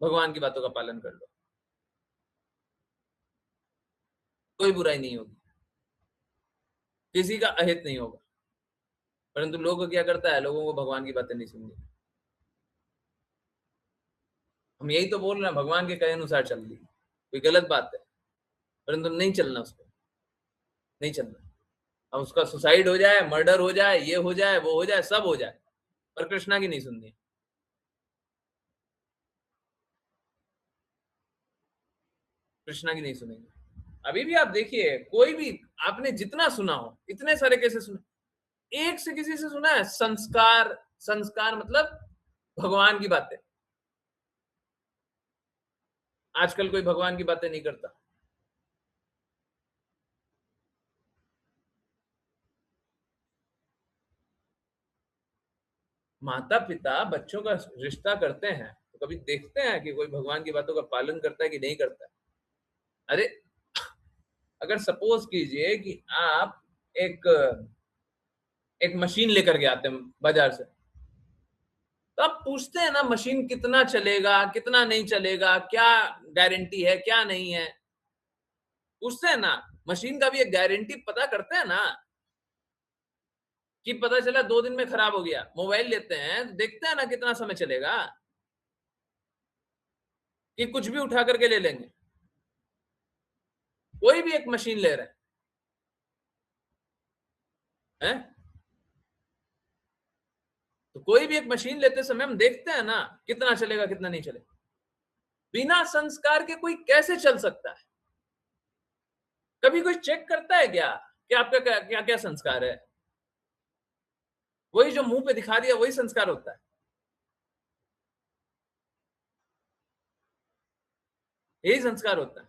भगवान की बातों का पालन कर लो, कोई बुराई नहीं होगी, किसी का अहित नहीं होगा। परंतु लोग क्या करता है, लोगों को भगवान की बातें नहीं सुननी। हम यही तो बोल रहे हैं, भगवान के कहे अनुसार चल ली, कोई गलत बात है, परंतु नहीं चलना उसको, नहीं चलना। अब उसका सुसाइड हो जाए, मर्डर हो जाए, ये हो जाए, वो हो जाए, सब हो जाए, पर कृष्णा की नहीं सुननी, कृष्णा की नहीं सुनेंगे। अभी भी आप देखिए, कोई भी आपने जितना सुना हो, इतने सारे केसेस सुने, एक से किसी से सुना है संस्कार, संस्कार मतलब भगवान की बातें। आजकल कोई भगवान की बातें नहीं करता। माता पिता बच्चों का रिश्ता करते हैं तो कभी देखते हैं कि कोई भगवान की बातों का पालन करता है कि नहीं करता है? अरे अगर सपोज कीजिए कि आप एक एक मशीन लेकर के आते हैं बाजार से, तो आप पूछते हैं ना मशीन कितना चलेगा, कितना नहीं चलेगा, क्या गारंटी है, क्या नहीं है, पूछते हैं ना। मशीन का भी एक गारंटी पता करते हैं ना, कि पता चला 2 दिन में खराब हो गया। मोबाइल लेते हैं तो देखते हैं ना कितना समय चलेगा, कि कुछ भी उठा करके ले लेंगे। कोई भी एक मशीन ले रहे हैं, तो कोई भी एक मशीन लेते समय हम देखते हैं ना कितना चलेगा, कितना नहीं चलेगा। बिना संस्कार के कोई कैसे चल सकता है? कभी कोई चेक करता है क्या कि आपका क्या क्या, क्या संस्कार है? वही जो मुंह पे दिखा दिया वही संस्कार होता है, यही संस्कार होता है,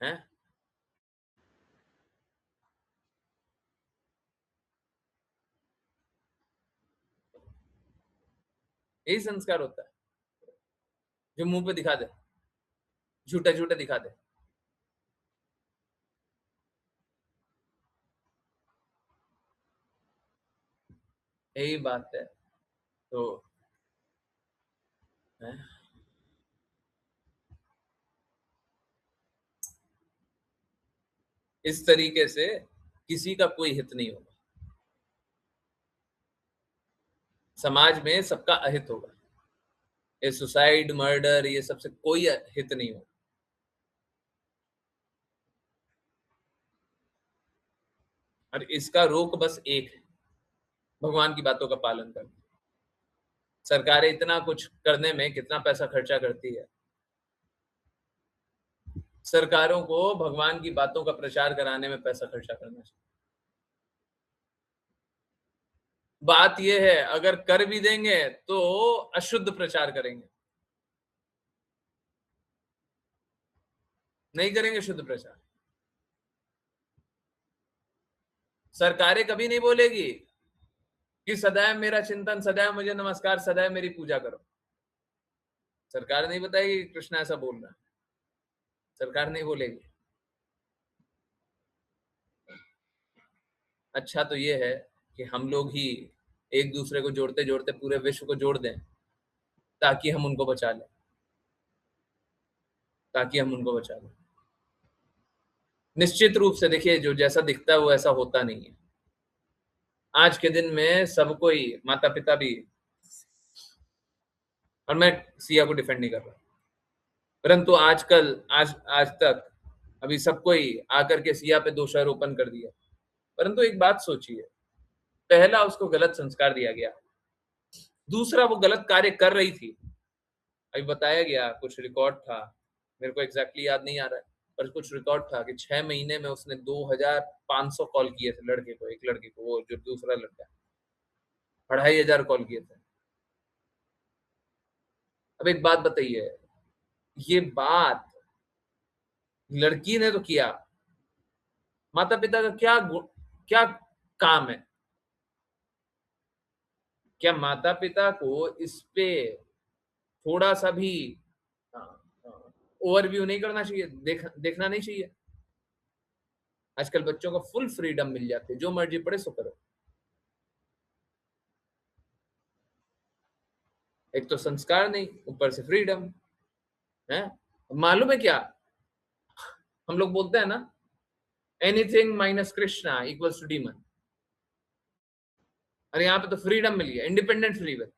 हैं? यही संस्कार होता है, जो मुंह पे दिखा दे, झूठा झूठा दिखा दे। यही बात है। तो हैं? इस तरीके से किसी का कोई हित नहीं होगा, समाज में सबका अहित होगा। ये सुसाइड, मर्डर, ये सबसे कोई हित नहीं होगा। और इसका रोक बस एक है, भगवान की बातों का पालन करना। सरकारें इतना कुछ करने में कितना पैसा खर्चा करती है, सरकारों को भगवान की बातों का प्रचार कराने में पैसा खर्चा करना चाहिए। बात यह है, अगर कर भी देंगे तो अशुद्ध प्रचार करेंगे, नहीं करेंगे शुद्ध प्रचार। सरकारें कभी नहीं बोलेगी कि सदैव मेरा चिंतन, सदैव मुझे नमस्कार, सदैव मेरी पूजा करो। सरकार नहीं बताएगी कि कृष्ण ऐसा बोल रहा है, सरकार नहीं बोलेगी। अच्छा तो ये है कि हम लोग ही एक दूसरे को जोड़ते जोड़ते पूरे विश्व को जोड़ दें, ताकि हम उनको बचा लें, ताकि हम उनको बचा लें। निश्चित रूप से देखिए, जो जैसा दिखता है वो ऐसा होता नहीं है। आज के दिन में सबको ही, माता पिता भी, और मैं सिया को डिफेंड नहीं कर रहा, परंतु आजकल आज आज तक अभी सबको ही आकर के सिया पे दोषारोपण कर दिया। परंतु एक बात सोचिए, पहला उसको गलत संस्कार दिया गया, दूसरा वो गलत कार्य कर रही थी। अभी बताया गया, कुछ रिकॉर्ड था, मेरे को एग्जैक्टली याद नहीं आ रहा है, पर कुछ रिकॉर्ड था कि 6 महीने में उसने 2500 कॉल किए थे लड़के को, एक लड़के को, वो जो दूसरा लड़का, 2500 कॉल किए थे। अब एक बात बताइए, ये बात लड़की ने तो किया, माता पिता का क्या काम है? क्या माता पिता को इस पे थोड़ा सा भी ओवरव्यू नहीं करना चाहिए, देखना नहीं चाहिए? आजकल बच्चों को फुल फ्रीडम मिल जाती है, जो मर्जी पढ़े सो करो। एक तो संस्कार नहीं, ऊपर से फ्रीडम है। मालूम है क्या, हम लोग बोलते हैं ना, anything minus Krishna equals to demon. और यहाँ पे तो फ्रीडम मिल गया, इंडिपेंडेंट फ्री विल,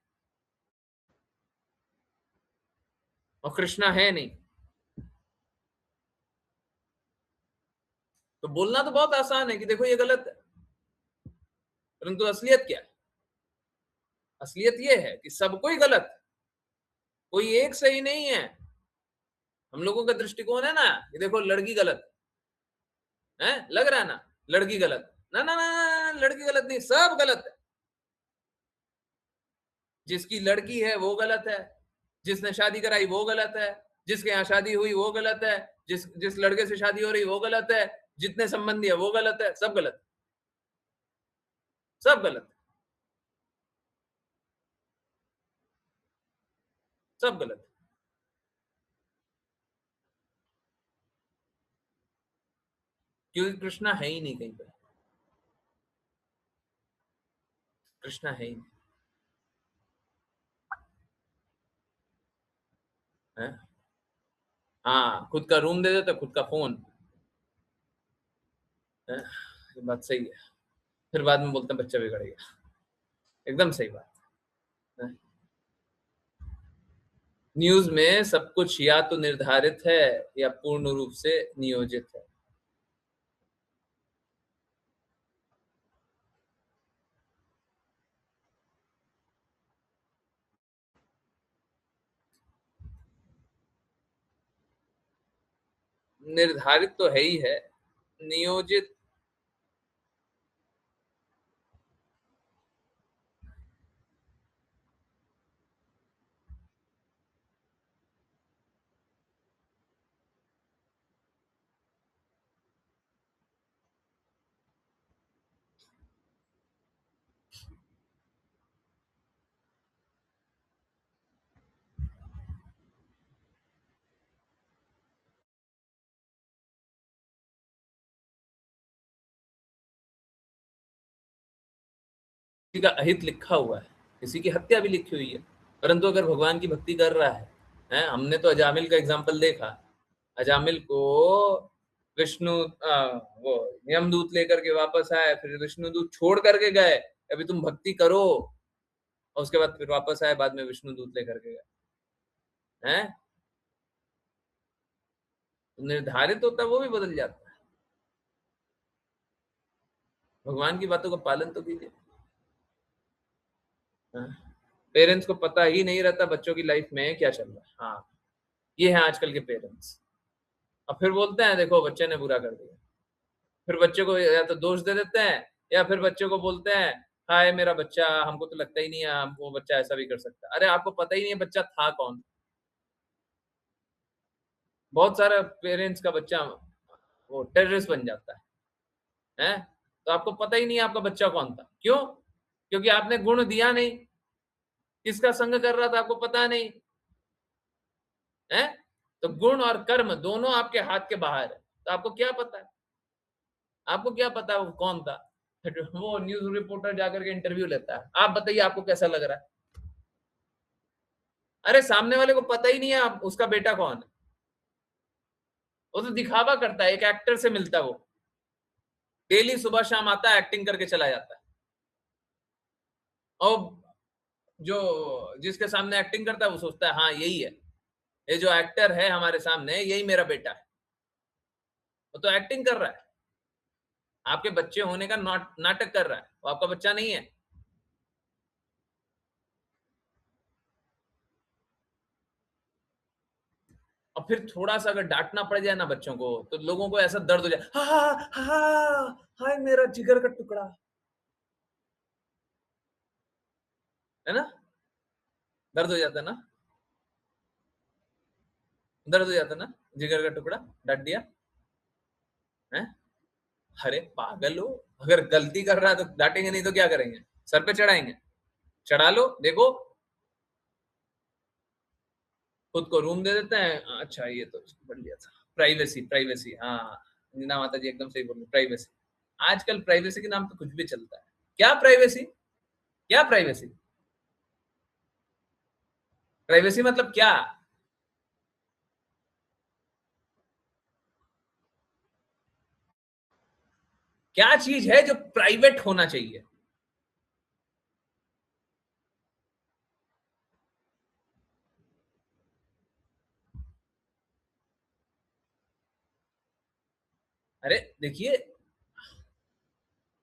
और कृष्णा है नहीं। तो बोलना तो बहुत आसान है कि देखो ये गलत है, परंतु असलियत क्या है? असलियत ये है कि सब कोई गलत, कोई एक सही नहीं है। हम लोगों का दृष्टिकोण है ना कि देखो लड़की गलत है, लग रहा है ना, लड़की गलत, ना ना ना, लड़की गलत नहीं, सब गलत है। जिसकी लड़की है वो गलत है, जिसने शादी कराई वो गलत है, जिसके यहाँ शादी हुई वो गलत है, जिस जिस लड़के से शादी हो रही वो गलत है, जितने संबंधी है वो गलत है, सब गलत, सब गलत, सब गलत। क्योंकि कृष्णा है ही नहीं कहीं पर, कृष्णा है ही नहीं है। हाँ, खुद का रूम दे देते, खुद का फोन है, ये बात सही है। फिर बाद में बोलते हैं बच्चा बिगड़ेगा, एकदम सही बात है। न्यूज में सब कुछ या तो निर्धारित है या पूर्ण रूप से नियोजित है। निर्धारित तो है ही है, नियोजित किसी का अहित लिखा हुआ है, किसी की हत्या भी लिखी हुई है, परंतु अगर भगवान की भक्ति कर रहा है, हमने तो अजामिल का एग्जाम्पल देखा, अजामिल को विष्णु वो यमदूत लेकर के वापस आए, फिर विष्णुदूत छोड़ करके गए, अभी तुम भक्ति करो, और उसके बाद फिर वापस आए, बाद में विष्णुदूत लेकर के गए हैं। निर्धारित होता है वो भी बदल जाता है। भगवान की बातों का पालन तो कीजिए। पेरेंट्स को पता ही नहीं रहता बच्चों की लाइफ में क्या चल रहा है। हाँ, ये है आजकल के पेरेंट्स। और फिर बोलते हैं देखो बच्चे ने बुरा कर दिया, फिर बच्चे को या तो दोष दे देते हैं, या फिर बच्चे को बोलते हैं हाय मेरा बच्चा, हमको तो लगता ही नहीं है वो बच्चा ऐसा भी कर सकता है। अरे आपको पता ही नहीं है बच्चा था कौन। बहुत सारा पेरेंट्स का बच्चा वो टेररिस्ट बन जाता है, तो आपको पता ही नहीं है आपका बच्चा कौन था। क्यों? क्योंकि आपने गुण दिया नहीं, किसका संग कर रहा था आपको पता नहीं है। तो गुण और कर्म दोनों आपके हाथ के बाहर है, तो आपको क्या पता है, आपको क्या पता वो कौन था। वो न्यूज रिपोर्टर जाकर के इंटरव्यू लेता है, आप बताइए आपको कैसा लग रहा है। अरे सामने वाले को पता ही नहीं है आप उसका बेटा कौन है, वो तो दिखावा करता है, एक एक्टर से मिलता है, वो डेली सुबह शाम आता है, एक्टिंग करके चला जाता है, और जो जिसके सामने एक्टिंग करता है वो सोचता है हाँ यही है, ये जो एक्टर है हमारे सामने यही मेरा बेटा है। वो तो एक्टिंग कर रहा है, आपके बच्चे होने का नाटक कर रहा है, वो आपका बच्चा नहीं है। और फिर थोड़ा सा अगर डांटना पड़ जाए ना बच्चों को, तो लोगों को ऐसा दर्द हो जाए, हा हा हा, हाय मेरा जिगर का टुकड़ा, है ना, दर्द हो जाता है ना, दर्द हो जाता है ना, जिगर का टुकड़ा डांट दिया है। अरे पागल हो, अगर गलती कर रहा है तो डांटेंगे नहीं तो क्या करेंगे, सर पे चढ़ाएंगे, चढ़ा लो देखो, खुद को रूम दे देते हैं। अच्छा ये तो बढ़ लिया था, प्राइवेसी प्राइवेसी, हाँ नीना माता जी एकदम सही बोल रही, प्राइवेसी। आजकल प्राइवेसी के नाम पे कुछ भी चलता है। क्या प्राइवेसी, क्या प्राइवेसी, प्राइवेसी मतलब क्या? क्या चीज है जो प्राइवेट होना चाहिए? अरे देखिए,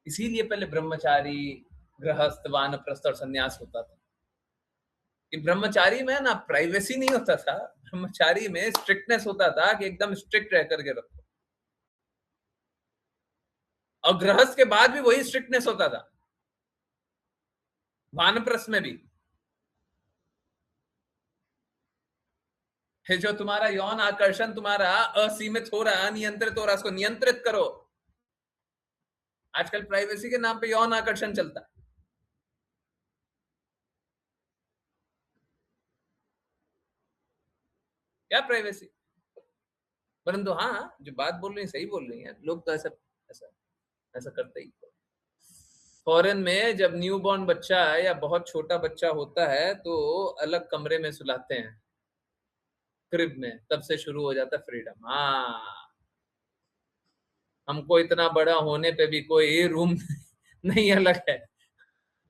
इसीलिए पहले ब्रह्मचारी, गृहस्थ, वानप्रस्थ और सन्यास होता था। कि ब्रह्मचारी में ना प्राइवेसी नहीं होता था, ब्रह्मचारी में स्ट्रिक्टनेस होता था कि एकदम स्ट्रिक्ट रह करके रखो, और गृहस्थ के बाद भी वही स्ट्रिक्टनेस होता था, वानप्रस्थ में भी। जो तुम्हारा यौन आकर्षण तुम्हारा असीमित हो रहा है, अनियंत्रित हो रहा है, उसको नियंत्रित करो। आजकल प्राइवेसी के नाम पे यौन आकर्षण चलता है। क्या प्राइवेसी? परंतु हाँ, जो बात बोल रही है सही बोल रही है, लोग तो ऐसा ऐसा ऐसा करते ही। फॉरेन में जब न्यू बॉर्न बच्चा है या बहुत छोटा बच्चा होता है तो अलग कमरे में सुलाते हैं, क्रिब में, तब से शुरू हो जाता है फ्रीडम। हाँ, हमको इतना बड़ा होने पे भी कोई रूम नहीं अलग है,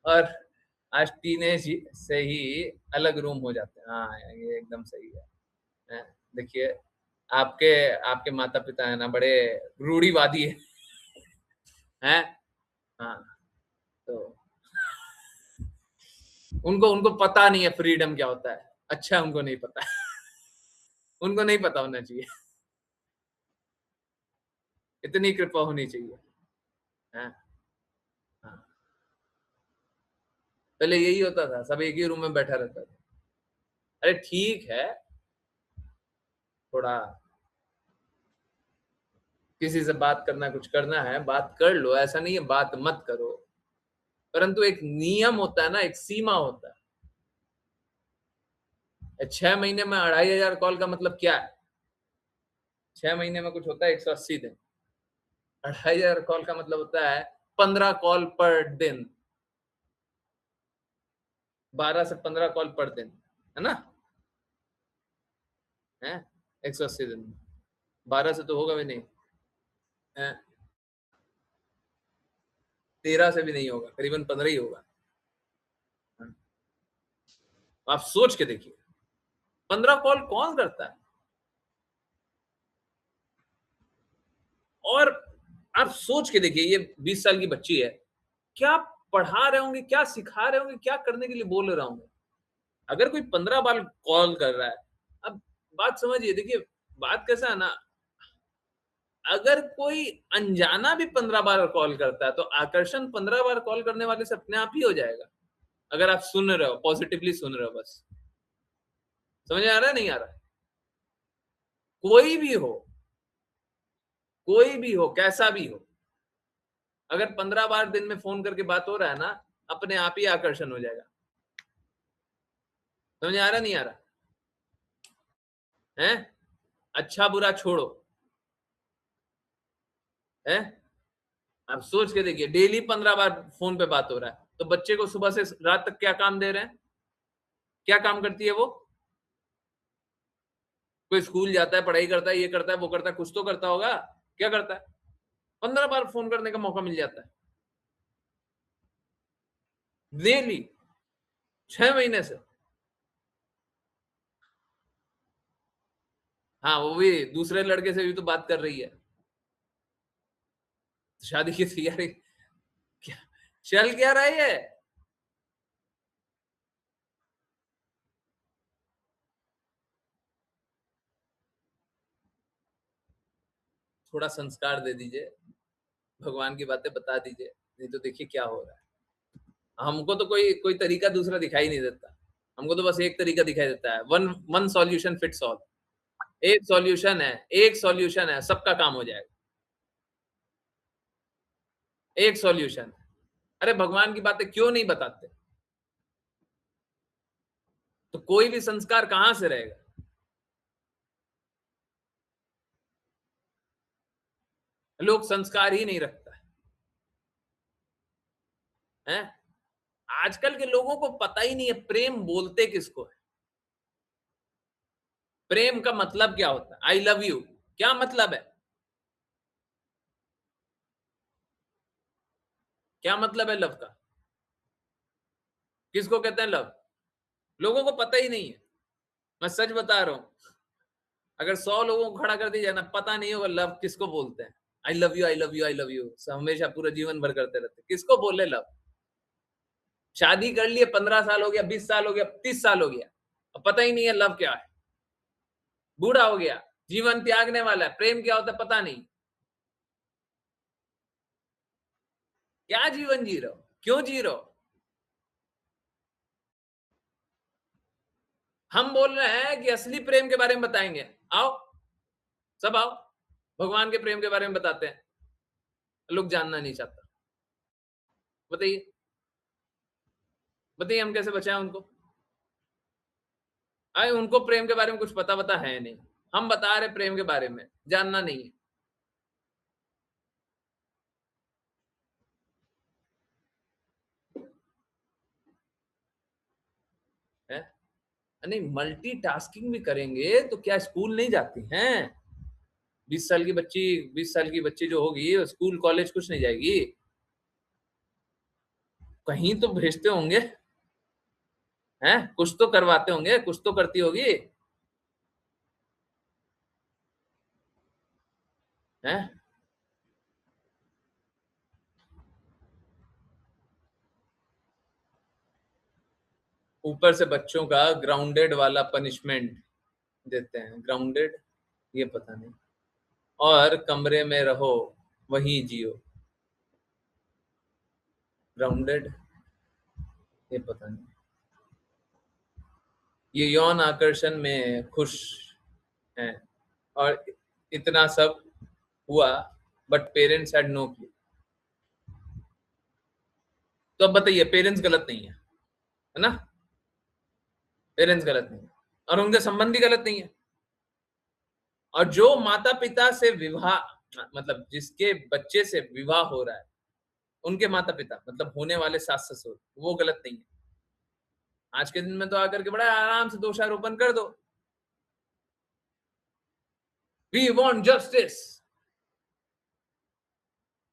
और आज टीनेज से ही अलग रूम हो जाते हैं। हाँ ये एकदम सही है। हैं? देखिए, आपके आपके माता पिता है ना बड़े रूढ़िवादी है, हैं? हाँ, तो उनको उनको पता नहीं है फ्रीडम क्या होता है। अच्छा उनको नहीं पता है। उनको नहीं पता होना चाहिए, इतनी कृपा होनी चाहिए। हैं? हाँ, पहले यही होता था, सब एक ही रूम में बैठा रहता था। अरे ठीक है, थोड़ा किसी से बात करना, कुछ करना है बात कर लो, ऐसा नहीं है बात मत करो, परंतु एक नियम होता है ना, एक सीमा होता 6 महीने में 2,500 कॉल का मतलब क्या है? 6 महीने में कुछ होता है 180 दिन, 2,500 कॉल का मतलब होता है 15 कॉल पर दिन, 12 से 15 कॉल पर दिन, है ना, है 180 दिन, 12 से तो होगा भी नहीं। हैं? 13 से भी नहीं होगा, करीबन 15 ही होगा। हाँ, आप सोच के देखिए, 15 कॉल कौन करता है? और आप सोच के देखिए, ये 20 साल की बच्ची है, क्या पढ़ा रहे होंगे, क्या सिखा रहे होंगे, क्या करने के लिए बोल रहे होंगे? अगर कोई 15 बार कॉल कर रहा है, अब बात समझिए, देखिए बात कैसा है ना, अगर कोई अनजाना भी 15 बार कॉल करता है, तो आकर्षण 15 बार कॉल करने वाले से अपने आप ही हो जाएगा। अगर आप सुन रहे हो, पॉजिटिवली सुन रहे हो बस। समझ में आ रहा है, नहीं आ रहा है? कोई भी हो, कोई भी हो, कैसा भी हो, अगर 15 बार दिन में फ़ोन करके बात हो रहा है ना, अपने आप ही आकर्षण हो जाएगा। समझ में आ रहा है, नहीं आ रहा? हैं? अच्छा-बुरा छोड़ो, हैं? आप सोच के देखिए, डेली 15 बार फ़ोन पे बात हो रहा है, तो बच्चे को सुबह से रात तक क्या काम दे रहे हैं? क्या काम करती है वो? कोई स्कूल जाता है, पढ़ाई करता है, ये करता है, वो करता है, कुछ तो करता होगा। क्या करता है? 15 बार फ़ोन करने का मौका मिल जाता है। डेली 6 महीने से। हाँ, वो भी दूसरे लड़के से भी तो बात कर रही है। शादी की तैयारी क्या चल क्या रहा है ये? थोड़ा संस्कार दे दीजिए, भगवान की बातें बता दीजिए, नहीं तो देखिए क्या हो रहा है। हमको तो कोई कोई तरीका दूसरा दिखाई नहीं देता। हमको तो बस एक तरीका दिखाई देता है, one one solution fits all. एक सॉल्यूशन है, सबका काम हो जाएगा। एक सॉल्यूशन। अरे भगवान की बातें क्यों नहीं बताते? तो कोई भी संस्कार कहाँ से रहेगा? लोग संस्कार ही नहीं रखता है। आजकल के लोगों को पता ही नहीं है प्रेम बोलते किसको है। प्रेम का मतलब क्या होता है? आई लव यू, क्या मतलब है? क्या मतलब है लव का? किसको कहते हैं लव? लोगों को पता ही नहीं है। मैं सच बता रहा हूं, अगर 100 लोगों को खड़ा कर दिया ना, पता नहीं होगा लव किसको बोलते हैं। I love you, I love you, I love you हमेशा पूरा जीवन भर करते रहते, किसको बोले लव? शादी कर लिए, 15 साल हो गया, 20 साल हो गया, 30 साल हो गया, अब पता ही नहीं है लव क्या है। बूढ़ा हो गया, जीवन त्यागने वाला है, प्रेम क्या होता है पता नहीं। क्या जीवन जी रहे हो? क्यों जी रहे हो? हम बोल रहे हैं कि असली प्रेम के बारे में बताएंगे। आओ, सब आओ, भगवान के प्रेम के बारे में बताते हैं। लोग जानना नहीं चाहता। बताइए, बताइए हम कैसे बचाएं उनको? अरे उनको प्रेम के बारे में कुछ पता है नहीं। हम बता रहे प्रेम के बारे में, जानना नहीं है। है? नहीं, मल्टीटास्किंग भी करेंगे तो क्या स्कूल नहीं जाती हैं? 20 साल की बच्ची 20 साल की बच्ची जो होगी, वो स्कूल कॉलेज कुछ नहीं जाएगी? कहीं तो भेजते होंगे, हैं? कुछ तो करवाते होंगे, कुछ तो करती होगी, हैं? ऊपर से बच्चों का ग्राउंडेड वाला पनिशमेंट देते हैं। ग्राउंडेड, ये पता नहीं। और कमरे में रहो, वहीं जियो। ग्राउंडेड, ये पता नहीं। ये यौन आकर्षण में खुश हैं, और इतना सब हुआ, but parents had no clue. तो अब बताइए, पेरेंट्स गलत नहीं है ना? पेरेंट्स गलत नहीं है, और उनके संबंधी गलत नहीं है। और जो माता पिता से विवाह, मतलब जिसके बच्चे से विवाह हो रहा है, उनके माता पिता मतलब होने वाले सास ससुर, वो गलत नहीं है। आज के दिन में तो आकर के बड़ा आराम से दोषारोपण कर दो। वी वांट जस्टिस,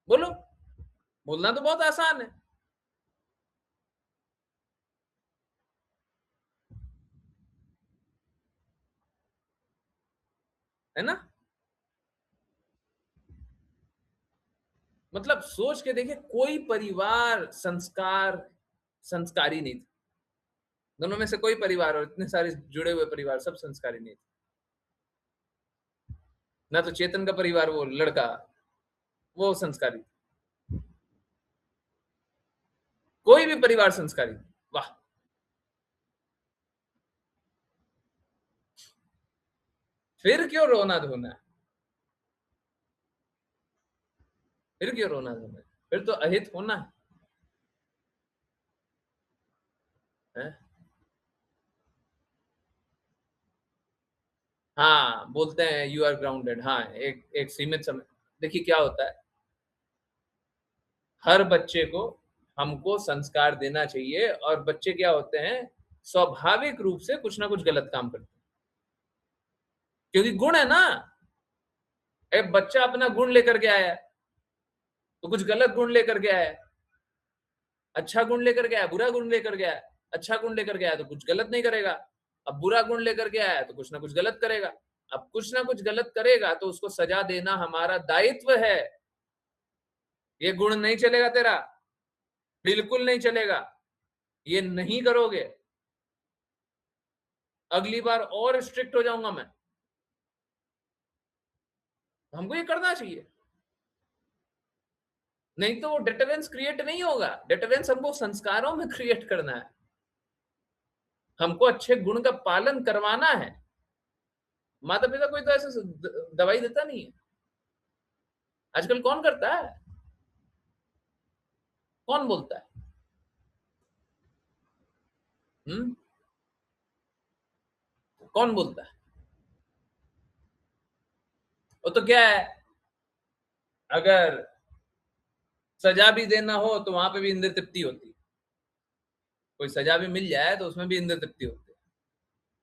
बोलो, बोलना तो बहुत आसान है ना? मतलब सोच के देखिए, कोई परिवार संस्कारी नहीं था। दोनों में से कोई परिवार, और इतने सारे जुड़े हुए परिवार, सब संस्कारी नहीं थे। ना तो चेतन का परिवार, वो लड़का, वो संस्कारी था। कोई भी परिवार संस्कारी नहीं। वाह! फिर क्यों रोना धोना है? फिर क्यों रोना धोना है? फिर तो अहित होना है। हाँ, बोलते हैं यू आर ग्राउंडेड। हाँ, एक एक सीमित समय। देखिए क्या होता है, हर बच्चे को हमको संस्कार देना चाहिए, और बच्चे क्या होते हैं, स्वाभाविक रूप से कुछ ना कुछ गलत काम करते हैं, क्योंकि गुण है ना। एक बच्चा अपना गुण लेकर के आया है, तो कुछ गलत गुण लेकर के आया है। अच्छा गुण लेकर के आया, बुरा गुण लेकर के आया। अच्छा गुण लेकर के आया तो कुछ गलत नहीं करेगा। अब बुरा गुण लेकर के आया तो कुछ ना कुछ गलत करेगा। अब कुछ ना कुछ गलत करेगा तो उसको सजा देना हमारा दायित्व है। ये गुण नहीं चलेगा तेरा, बिल्कुल नहीं चलेगा, ये नहीं करोगे, अगली बार और स्ट्रिक्ट हो जाऊंगा मैं। हमको ये करना चाहिए, नहीं तो वो डिटरेंस क्रिएट नहीं होगा। डिटरेंस हमको संस्कारों में क्रिएट करना है, हमको अच्छे गुण का पालन करवाना है। माता पिता कोई तो ऐसे दवाई देता नहीं है। आजकल कौन करता है? कौन बोलता है? हम्म? कौन बोलता है? वो तो क्या है, अगर सजा भी देना हो तो वहां पे भी इंद्र तृप्ति होती है। कोई सजा भी मिल जाए तो उसमें भी इंद्र तृप्ति होती है,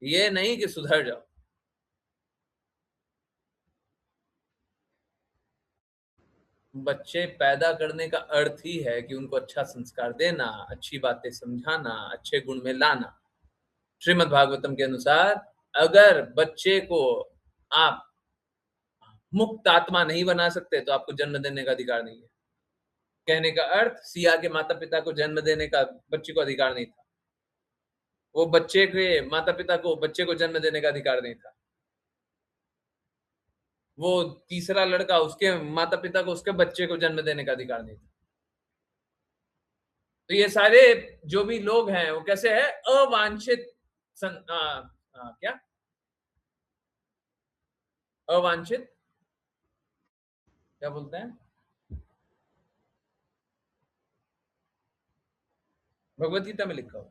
ये नहीं कि सुधर जाओ। बच्चे पैदा करने का अर्थ ही है कि उनको अच्छा संस्कार देना, अच्छी बातें समझाना, अच्छे गुण में लाना। श्रीमद् भागवतम के अनुसार, अगर बच्चे को आप मुक्त आत्मा नहीं बना सकते तो आपको जन्म देने का अधिकार नहीं है। कहने का अर्थ, सिया के माता पिता को जन्म देने का बच्चे को अधिकार नहीं था। वो बच्चे के माता पिता को बच्चे को जन्म देने का अधिकार नहीं था। वो तीसरा लड़का, उसके माता पिता को उसके बच्चे को जन्म देने का अधिकार नहीं था। तो ये सारे जो भी लोग हैं वो कैसे है, अवांछित क्या, अवांछित, क्या बोलते हैं, भगवत गीता में लिखा हुआ,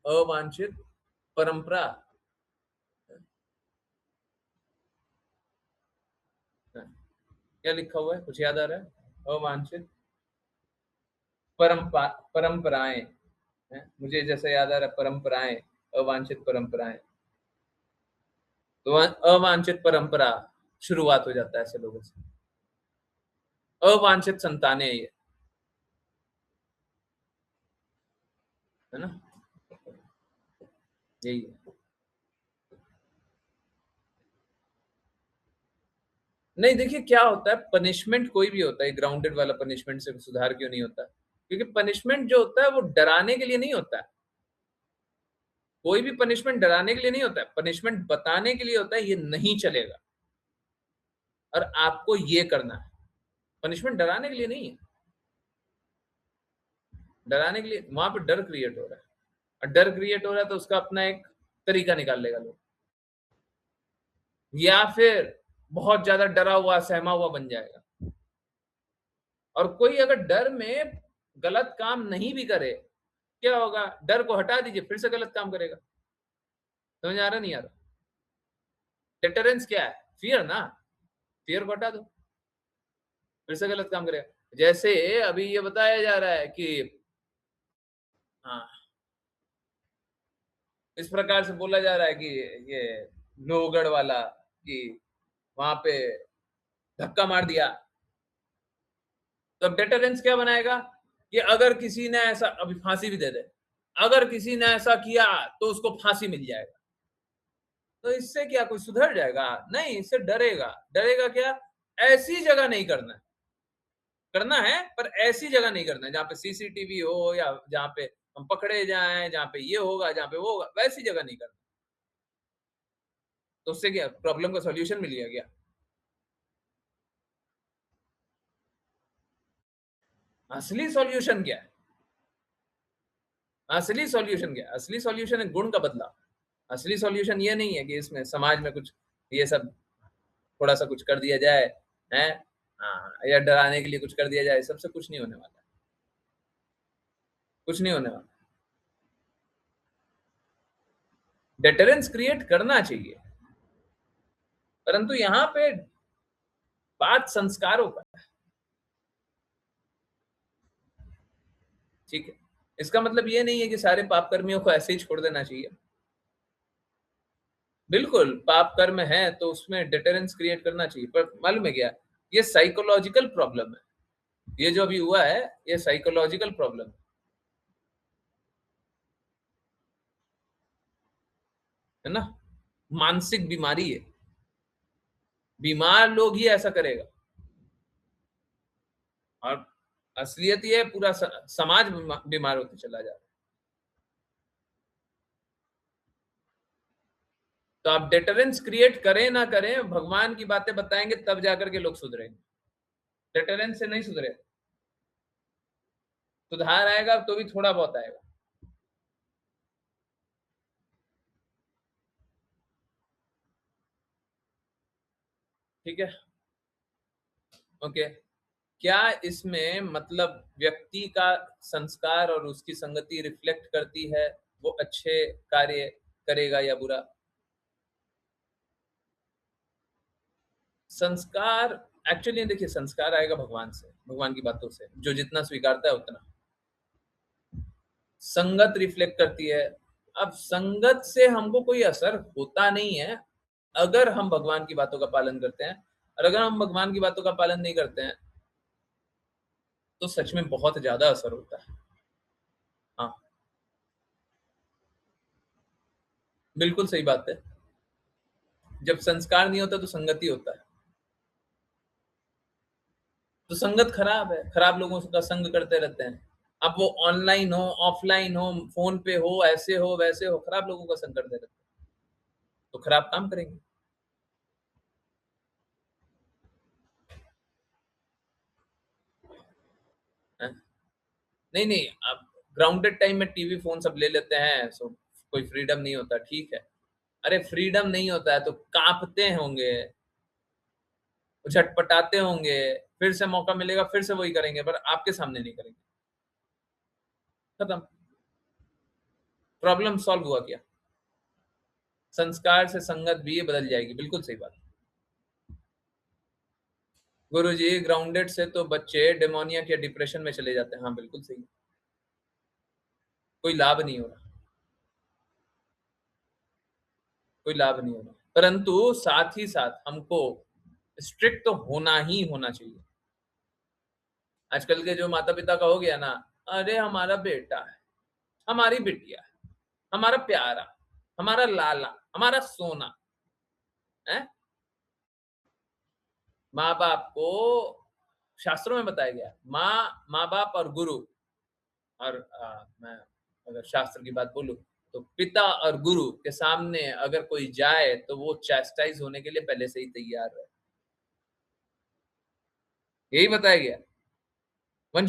अवांछित परंपरा। क्या लिखा हुआ है, कुछ याद आ रहा है? अवांछित परंपरा, परंपराएं हैं। मुझे जैसे याद आ रहा है, परंपराएं, अवांछित परंपराएं। तो अवांछित परंपरा शुरुआत हो जाता है ऐसे लोगों से। अवांछित संतानें ये, है ना, यही है। नहीं, देखिए क्या होता है, पनिशमेंट कोई भी होता है, ग्राउंडेड वाला पनिशमेंट से सुधार क्यों नहीं होता? क्योंकि पनिशमेंट जो होता है वो डराने के लिए नहीं होता है। कोई भी पनिशमेंट डराने के लिए नहीं होता है, पनिशमेंट बताने के लिए होता है, ये नहीं चलेगा और आपको ये करना है। पनिशमेंट डराने के लिए नहीं है। डराने के लिए, वहां पे डर क्रिएट हो रहा है, और डर क्रिएट हो रहा है तो उसका अपना एक तरीका निकाल लेगा लोग, या फिर बहुत ज्यादा डरा हुआ सहमा हुआ बन जाएगा। और कोई अगर डर में गलत काम नहीं भी करे, क्या होगा, डर को हटा दीजिए फिर से गलत काम करेगा। समझ आ रहा नहीं आ रहा? डिटरेंस क्या है? फियर ना, फियर को हटा दो, फिर से गलत काम करेगा। जैसे अभी ये बताया जा रहा है कि हाँ, इस प्रकार से बोला जा रहा है कि ये लोहगढ़ वाला, कि वहां पे धक्का मार दिया, तो अब डेटरेंस क्या बनाएगा कि अगर किसी ने ऐसा, अभी फांसी भी दे दे, अगर किसी ने ऐसा किया तो उसको फांसी मिल जाएगा। तो इससे क्या कोई सुधर जाएगा? नहीं, इससे डरेगा। डरेगा क्या? ऐसी जगह नहीं करना है। करना है, पर ऐसी जगह नहीं करना है जहाँ पे सीसीटीवी हो या जहाँ पे हम पकड़े जाएँ, जहाँ पे ये होगा, जहाँ पे वो होगा, वैसी जगह नहीं करना। तो उससे क्या प्रॉब्लम का सॉल्यूशन मिल गया क्या? असली सॉल्यूशन क्या है? असली सॉल्यूशन क्या है? असली सॉल्यूशन है गुण का बदलाव। असली सॉल्यूशन ये नहीं है कि इसमें समाज में कुछ ये सब थोड़ा-सा कुछ कर दिया जाए, हैं? हाँ, या डराने के लिए कुछ कर दिया जाए, सबसे कुछ नहीं होने वाला है, कुछ नहीं होने वाला। डेटरेंस क्रिएट करना चाहिए, परंतु यहाँ पे बात संस्कारों का है, ठीक है? इसका मतलब ये नहीं है कि सारे पाप कर्मियों को ऐसे ही छोड़ देना चाहिए। बिल्कुल, पाप कर्म है तो उसमें डिटरेंस क्रिएट करना चाहिए, पर मालूम है क्या? ये साइकोलॉजिकल प्रॉब्लम है। ये जो अभी हुआ है, ये साइकोलॉजिकल प्रॉब्लम है ना? मानसिक बीमारी है। बीमार लोग ही ऐसा करेगा और असलियत ये है पूरा समाज बीमार होते चला जा रहा है। तो आप डिटरेंस क्रिएट करें ना करें, भगवान की बातें बताएँगे तब जाकर के लोग सुधरेंगे। डिटरेंस से नहीं सुधरे। सुधार आएगा तो भी थोड़ा बहुत आएगा। ठीक है? ओके। क्या इसमें मतलब व्यक्ति का संस्कार और उसकी संगति रिफ्लेक्ट करती है, वो अच्छे कार्य करेगा या बुरा? संस्कार एक्चुअली देखिए संस्कार आएगा भगवान से, भगवान की बातों से, जो जितना स्वीकारता है उतना। संगत रिफ्लेक्ट करती है। अब संगत से हमको कोई असर होता नहीं है, अगर हम भगवान की बातों का पालन करते हैं, और अगर हम भगवान की बातों का पालन नहीं करते हैं, तो सच में बहुत ज़्यादा असर होता है। हाँ, बिल्कुल सही बात है। जब संस्कार नहीं होता तो संगति होता है। तो संगत खराब है, खराब लोगों का संग करते रहते हैं। अब वो ऑनलाइन हो, ऑफलाइन हो, फ़ोन पे हो, ऐसे हो, वैसे हो, खराब लोगों का संग करते रहते हैं, तो खराब काम करेंगे। हैं? नहीं, नहीं, अब ग्राउंडेड टाइम में टीवी, फ़ोन सब ले लेते हैं, सो कोई फ्रीडम नहीं होता, ठीक है। अरे फ्रीडम नहीं होता है तो काँपते होंगे, झटपटाते होंगे, फिर से मौका मिलेगा, फिर से वही करेंगे, पर आपके सामने नहीं करेंगे। खत्म, प्रॉब्लम सॉल्व हुआ क्या? संस्कार से संगत भी ये बदल जाएगी, बिल्कुल सही बात। गुरुजी ग्राउंडेड से तो बच्चे डेमोनियक या डिप्रेशन में चले जाते हैं। हाँ, बिल्कुल सही। कोई लाभ नहीं हो रहा, कोई लाभ नहीं हो रहा। परंतु साथ ही साथ हमको स्ट्रिक्ट तो होना ही होना चाहिए। आजकल के जो माता-पिता का हो गया ना, अरे हमारा बेटा है, हमारी बिटिया है, हमारा प्यारा, हमारा लाला, हमारा सोना, हैं? माँ-बाप को शास्त्रों में बताया गया है, माँ-बाप और गुरु और मैं अगर शास्त्र की बात बोलूँ, तो पिता और गुरु के सामने अगर कोई जाए, तो वो चैस्टाइज़ होने के लिए पहले से ही तैयार रहे। यही बताया गया है। One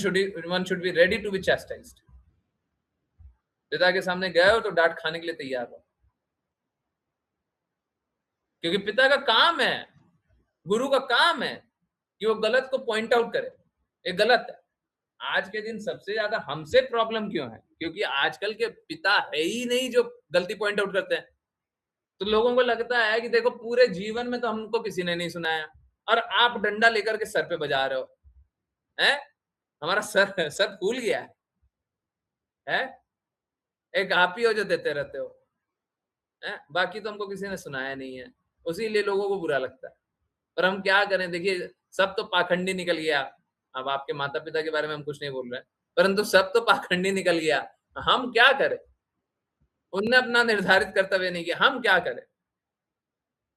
should be ready to be chastised. पिता के सामने गए हो तो डाँट खाने के लिए तैयार रहो। क्योंकि पिता का काम है, गुरु का काम है कि वो गलत को पॉइंट आउट करे। ये गलत है। आज के दिन सबसे ज़्यादा हमसे प्रॉब्लम क्यों है? क्योंकि आजकल के पिता है ही नहीं जो गलती पॉइंट आउट करते हैं। तो लोगों को लगता है कि देखो पूरे जीवन में तो हमको किसी ने नहीं सुनाया और आप डंडा लेकर के सर पे बजा रहे हो, हैं? हमारा सर सर फूल गया है? एक आप ही हो जो देते रहते हो, हैं? बाकी तो हमको किसी ने सुनाया नहीं है। उसीलिए लोगों को बुरा लगता है। और हम क्या करें? देखिए, सब तो पाखंडी निकल गया। अब आपके माता-पिता के बारे में हम कुछ नहीं बोल रहे हैं, परंतु सब तो पाखंडी निकल गया। हम क्या करें? उनने अपना निर्धारित कर्तव्य नहीं किया, हम क्या करें?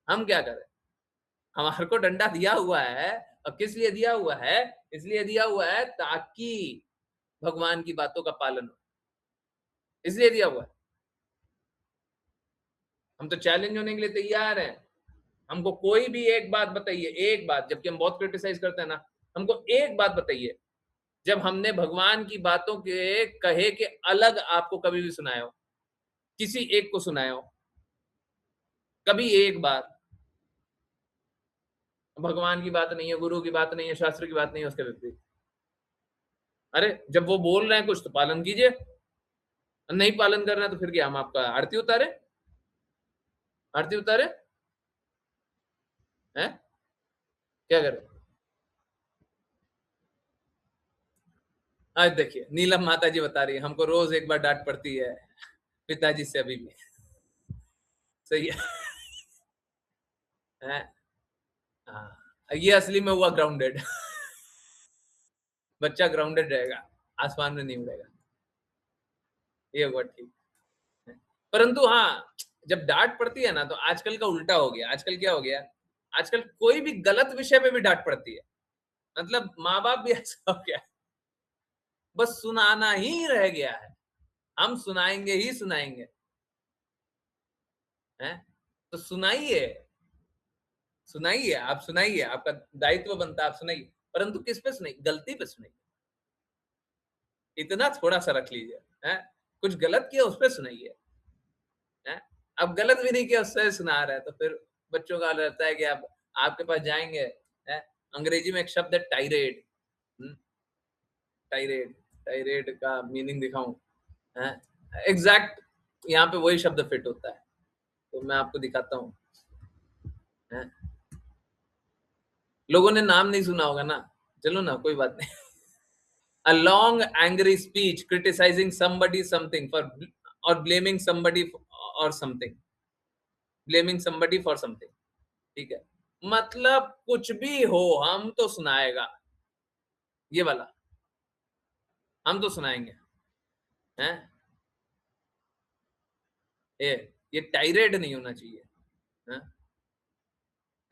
हम क्या करें? हमारे को डंडा दिया हुआ है और किस लिए दिया हुआ है? इसलिए दिया हुआ है ताकि भगवान की बातों का पालन हो, इसलिए दिया हुआ है। हम तो चैलेंज होने के लिए तैयार हैं। हमको कोई भी एक बात बताइए, एक बात, जबकि हम बहुत क्रिटिसाइज़ करते हैं ना, हमको एक बात बताइए, जब हमने भगवान की बातों के कहे के अलग आपको कभी भी सुनाया हो, किसी एक को सुनाया हो, कभी एक बार, भगवान की बात नहीं है, गुरु की बात नहीं है, शास्त्र की बात नहीं है, उसके विपरीत। अरे! जब वो बोल रहे हैं कुछ तो पालन कीजिए, नहीं पालन कर रहे हैं तो फिर क्या हम आपका आरती उतारें? आरती उतारें? हैं? क्या करें? आज देखिए, नीलम माता जी बता रही है, हमको रोज़ एक बार डाँट पड़ती है, पिताजी से अभी भी। सही है। हैं? हाँ, ये असली में हुआ ग्राउंडेड। बच्चा ग्राउंडेड रहेगा, आसमान में नहीं उड़ेगा, ये हुआ ठीक है। परंतु हाँ, जब डाँट पड़ती है ना, तो आजकल का उल्टा हो गया। आजकल क्या हो गया? आजकल कोई भी गलत विषय पे भी डाँट पड़ती है। मतलब माँ-बाप भी ऐसा हो गया है, बस सुनाना ही रह गया है। हम सुनाएँगे ही सुनाएँगे, हैं? तो सुनाइए, सुनाइए, आप सुनाइए, आपका दायित्व बनता है, आप सुनाइए। परंतु किस पे सुनाइए? गलती पे सुनाइए। इतना थोड़ा-सा रख लीजिए, हैं? कुछ गलत किया, उस पे सुनाइए, हैं? अब गलत भी नहीं किया, उससे सुना रहे हैं, तो फिर बच्चों का रहता है कि अब आपके पास जाएँगे, हैं? अंग्रेजी में एक शब्द है टाइरेड, हुँ, टाइरेड, टाइरेड का मीनिंग दिखाऊँ, हैं? एग्ज़ैक्ट यहाँ पे वही शब्द फिट होता है, तो मैं आपको दिखाता हूँ, हैं? लोगों ने नाम नहीं सुना होगा ना, चलो ना कोई बात नहीं। A long angry speech criticizing somebody something for or blaming somebody or something, blaming somebody for something, ठीक है? मतलब कुछ भी हो हम तो सुनाएगा, ये वाला, हम तो सुनाएँगे, हैं? ये ये टाइरेड नहीं होना चाहिए, हैं?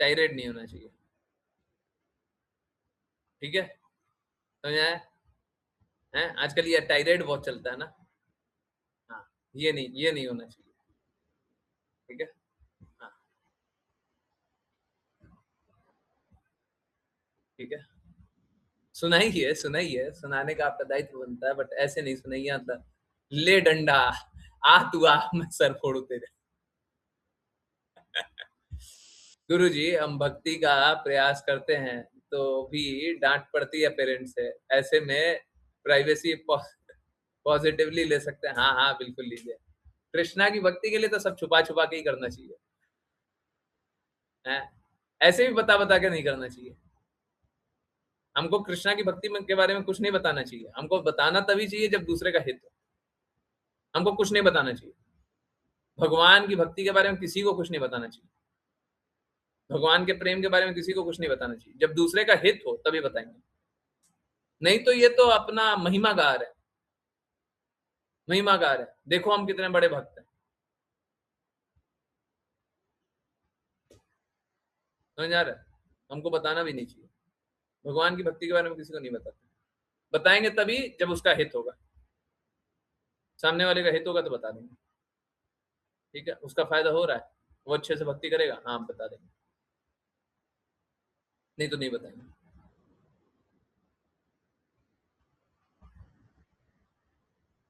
टाइरेड नहीं होना चाहिए, ठीक है? समझ में आया? हैं? आजकल ये टाइरेड बहुत चलता है ना? हाँ, ये नहीं होना चाहिए, ठीक है? हाँ, ठीक है? सुनाइए, सुनाइए, सुनाने का आपका दायित्व बनता है बट ऐसे नहीं सुनाइए मतलब ले डंडा, आ तू आ मैं सर फोड़ूँ तेरे। गुरुजी हम भक्ति का प्रयास करते हैं, तो भी डाँट पड़ती है पेरेंट्स से, ऐसे में प्राइवेसी पॉज़िटिवली ले सकते हैं। हाँ, हाँ, बिल्कुल लीजिए। कृष्णा की भक्ति के लिए तो सब छुपा-छुपा के ही करना चाहिए, हैं? ऐसे भी बता-बता के नहीं करना चाहिए। हमको कृष्णा की भक्ति में के बारे में कुछ नहीं बताना चाहिए, हमको बताना तभी चाहिए जब दूसरे का हित हो। हमको कुछ नहीं बताना चाहिए। भगवान की भक्ति के बारे में किसी को कुछ नहीं बताना चाहिए। भगवान के प्रेम के बारे में किसी को कुछ नहीं बताना चाहिए। जब दूसरे का हित हो तभी बताएँगे। नहीं तो ये तो अपना महिमा गा रहे हैं, महिमा गा रहे हैं। देखो हम कितने बड़े भक्त हैं। समझ आ रहा है? हमको बताना भी नहीं चाहिए। भगवान की भक्ति के बारे में किसी को नहीं बताते। बताएँगे तभी जब उसका हित होगा। सामने वाले का हित होगा तो बता देंगे। ठीक है? उसका फ़ायदा हो रहा है, वो अच्छे से भक्ति करेगा, हाँ, हम बता देंगे। नहीं तो नहीं बताएँगे।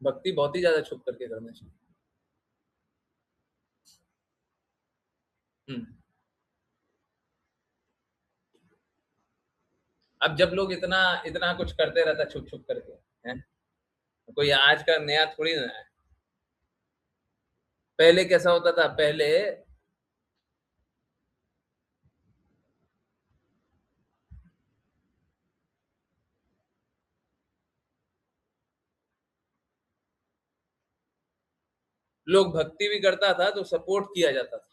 भक्ति बहुत ही ज़्यादा छुप करके करना चाहिए। हुँ। अब जब लोग इतना इतना कुछ करते रहता है छुप-छुप करके, हैं? कोई आज का नया थोड़ी ना है। पहले कैसा होता था, पहले लोग भक्ति भी करता था तो सपोर्ट किया जाता था।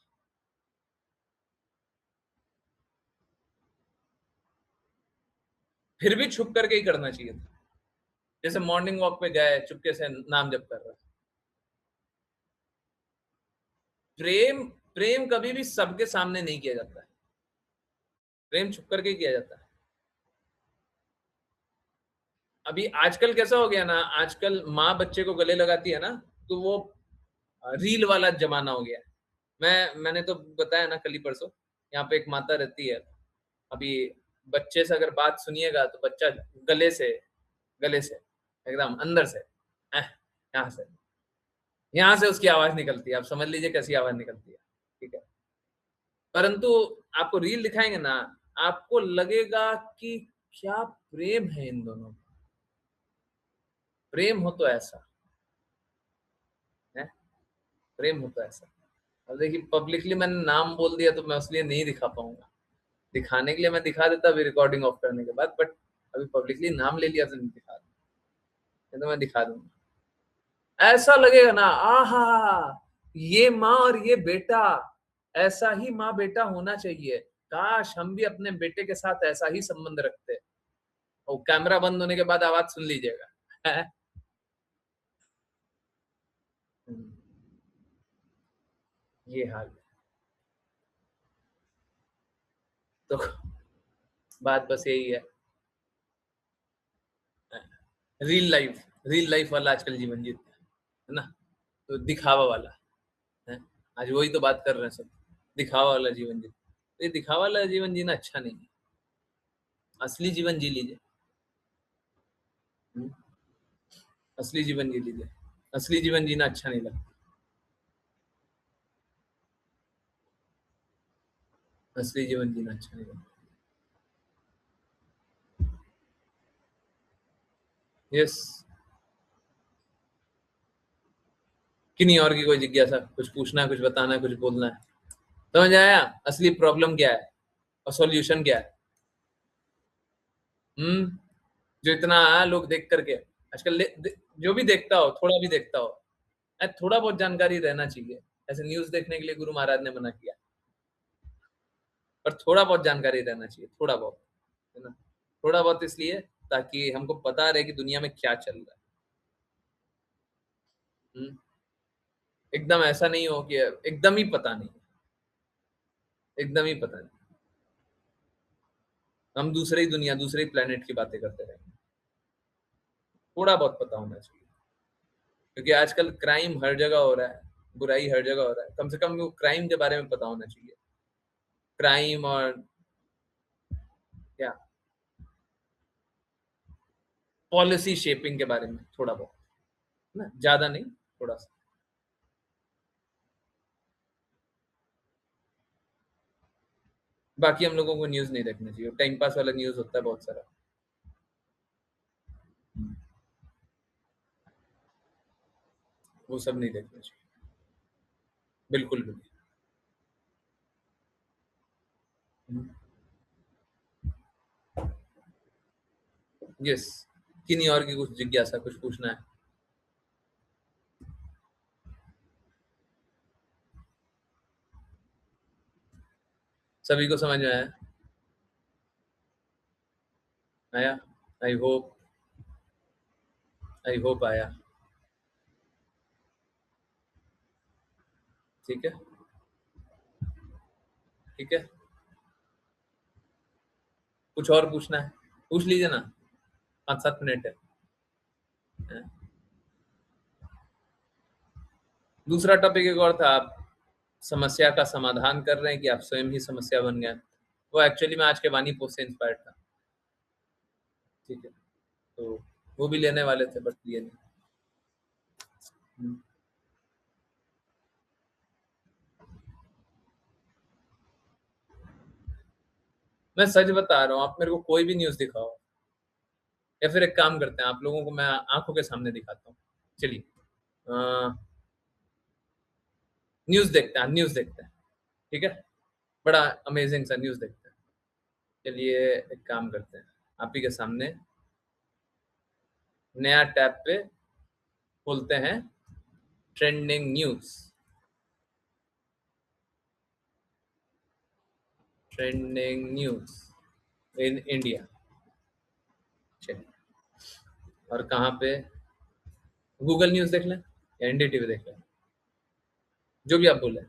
फिर भी छुप करके ही करना चाहिए था। जैसे मॉर्निंग वॉक पे गए, चुपके से नाम जप कर रहा है। प्रेम प्रेम कभी भी सबके सामने नहीं किया जाता है। प्रेम छुप करके ही किया जाता है। अभी आजकल कैसा हो गया ना, आजकल माँ बच्चे को गले लगाती है ना, तो वो रील वाला ज़माना हो गया है। मैंने तो बताया ना कल ही परसों, यहाँ पे एक माता रहती है, अभी बच्चे से अगर बात सुनिएगा तो बच्चा गले से एकदम अंदर से यहाँ से उसकी आवाज़ निकलती है। आप समझ लीजिए कैसी आवाज़ निकलती है, ठीक है? परंतु आपको रील दिखाएँगे ना, आपको लगेगा कि क्या प्रेम है इन दोनों में, प्रेम हो तो ऐसा, हैं? प्रेम हो तो ऐसा। अब देखिए पब्लिकली मैंने नाम बोल दिया तो मैं इसलिए नहीं दिखा पाऊँगा। दिखाने के लिए मैं दिखा देता अभी रिकॉर्डिंग ऑफ करने के बाद, बट अभी पब्लिकली नाम ले लिया तो नहीं दिखा दूँ, नहीं तो मैं दिखा दूँगा। ऐसा लगेगा ना, आहा! ये माँ और ये बेटा, ऐसा ही माँ-बेटा होना चाहिए। काश हम भी अपने बेटे के साथ ऐसा ही संबंध रखते। और कैमरा बंद होने के बाद आवाज़ सुन लीजिएगा। हुँ, ये हाल है। तो बात बस यही है। रील लाइफ़ रील लाइफ़ वाला आजकल जीवन जीते हैं, है ना? तो दिखावा वाला, हैं? आज वही तो बात कर रहे हैं सब, दिखावा वाला जीवन जीते। तो ये दिखावा वाला जीवन जीना अच्छा नहीं है, असली जीवन जी लीजिए। हुँ, असली जीवन जी लीजिए। असली जीवन जीना अच्छा नहीं लगता, असली जीवन जीना अच्छा नहीं लगता। यस, किन्हीं और की कोई जिज्ञासा, कुछ पूछना है, कुछ बताना है, कुछ बोलना है। समझ आया? असली प्रॉब्लम क्या है और सॉल्यूशन क्या है? हुँ, जो इतना लोग देख कर के आजकल जो भी देखता हो, थोड़ा भी देखता हो, थोड़ा बहुत जानकारी रहना चाहिए। ऐसे न्यूज़ देखने के लिए गुरु महाराज ने मना किया, पर थोड़ा बहुत जानकारी रहना चाहिए, थोड़ा बहुत, है ना? थोड़ा बहुत इसलिए ताकि हमको पता रहे कि दुनिया में क्या चल रहा है। हुँ, एकदम ऐसा नहीं हो कि एकदम ही पता नहीं, एकदम ही पता नहीं। हम दूसरे ही दुनिया, दूसरे ही प्लैनेट की बातें करते रहेंगे। थोड़ा बहुत पता होना चाहिए, क्योंकि आजकल क्राइम हर जगह हो रहा है, बुराई हर जगह हो रहा है। कम से कम वो क्राइम के बारे में पता होना चाहिए। क्राइम और क्या पॉलिसी शेपिंग के बारे में थोड़ा बहुत, है ना? ज़्यादा नहीं, थोड़ा-सा। बाकी हम लोगों को न्यूज़ नहीं देखना चाहिए, टाइम पास वाला न्यूज़ होता है बहुत सारा। हुँ, वो सब नहीं देखना चाहिए। बिल्कुल भी नहीं। हुँ, यस, किन्हीं और की कुछ जिज्ञासा, कुछ पूछना है? सभी को समझ में आया? आया? आई होप आया। ठीक है? ठीक है? कुछ और पूछना है? पूछ लीजिए ना, 5-7 मिनट है। हैं? दूसरा टॉपिक एक और था, आप समस्या का समाधान कर रहे हैं कि आप स्वयं ही समस्या बन गए हैं? वो एक्चुअली में आज के वानी पोस्ट से इंस्पायर्ड था, ठीक है? तो वो भी लेने वाले थे बट लिए नहीं। हुँ, मैं सच बता रहा हूँ, आप मेरे को कोई भी न्यूज़ दिखाओ या फिर एक काम करते हैं, आप लोगों को मैं आँखों के सामने दिखाता हूँ। चलिए अ, न्यूज़ देखते हैं, ठीक है? बड़ा अमेज़िंग सा न्यूज़ देखते हैं। चलिए एक काम करते हैं, आप ही के सामने नया टैब पे खोलते हैं trending news, trending news in India. चलिए, और कहाँ पे, गूगल न्यूज़ देख लें या एनडीटीवी देख लें, जो भी आप बोलें।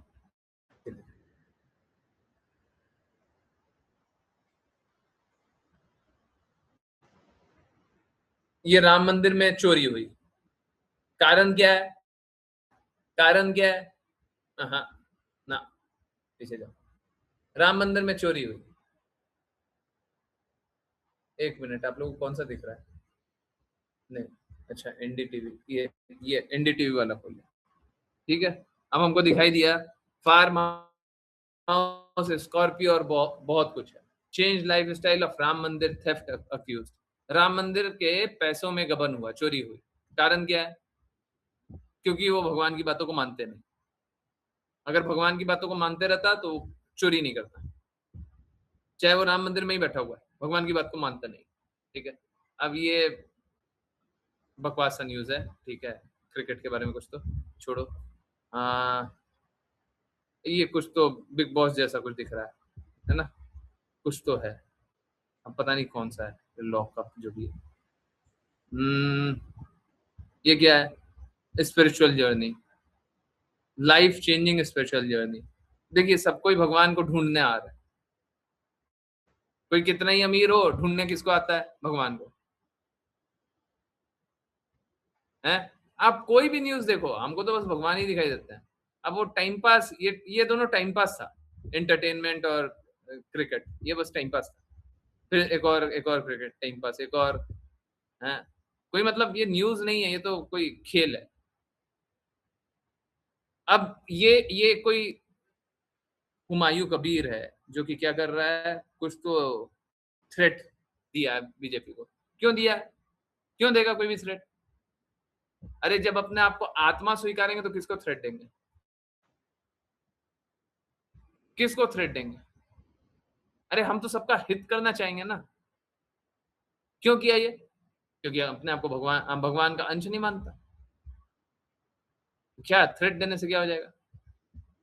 ये राम मंदिर में चोरी हुई, कारण क्या है? कारण क्या है? हाँ, ना, पीछे जाओ। राम मंदिर में चोरी हुई। एक मिनट, आप लोगों को कौन सा दिख रहा है? नहीं, अच्छा एनडीटीवी, ये एनडीटीवी वाला खोलिए। ठीक है, अब हमको दिखाई दिया फार्म हाउस, स्कॉर्पियो और बहुत कुछ है। Change life style of Ram मंदिर थेफ्ट अक्यूज। राम मंदिर के पैसों में गबन हुआ, चोरी हुई। कारण क्या है? क्योंकि वो भगवान की बातों को मानते नहीं। अगर भगवान की बातों को मानते रहता तो चोरी नहीं करता, चाहे वो राम मंदिर में ही बैठा हुआ है, भगवान की बात को मानता नहीं। ठीक है, अब ये बकवास सा न्यूज है, ठीक है, क्रिकेट के बारे में कुछ तो छोड़ो। आ, ये कुछ तो बिग बॉस जैसा कुछ दिख रहा है ना? कुछ तो है, अब पता नहीं कौन सा है, लॉकअप जो भी है। ये क्या है? Spiritual journey, life changing spiritual journey. देखिए, सब कोई भगवान को ढूंढने आ रहा है। कोई कितना ही अमीर हो, ढूंढने किसको आता है? भगवान को। है, आप कोई भी न्यूज देखो, हमको तो बस भगवान ही दिखाई देते हैं। अब वो टाइम पास, ये दोनों टाइम पास था, एंटरटेनमेंट और क्रिकेट, ये बस टाइम पास था। फिर एक और क्रिकेट टाइम पास, एक और है। कोई मतलब ये न्यूज नहीं है, ये तो कोई खेल है। अब ये कोई हुमायूं कबीर है जो कि क्या कर रहा है, कुछ तो थ्रेट दिया है बीजेपी को। क्यों दिया है? क्यों देगा कोई भी थ्रेट? अरे जब अपने आप को आत्मा स्वीकारेंगे तो किसको थ्रेट देंगे? किसको थ्रेट देंगे? अरे हम तो सबका हित करना चाहेंगे ना। क्यों किया ये? क्योंकि अपने आप को भगवान का अंश नहीं मानता। क्या थ्रेट देने से क्या हो जाएगा?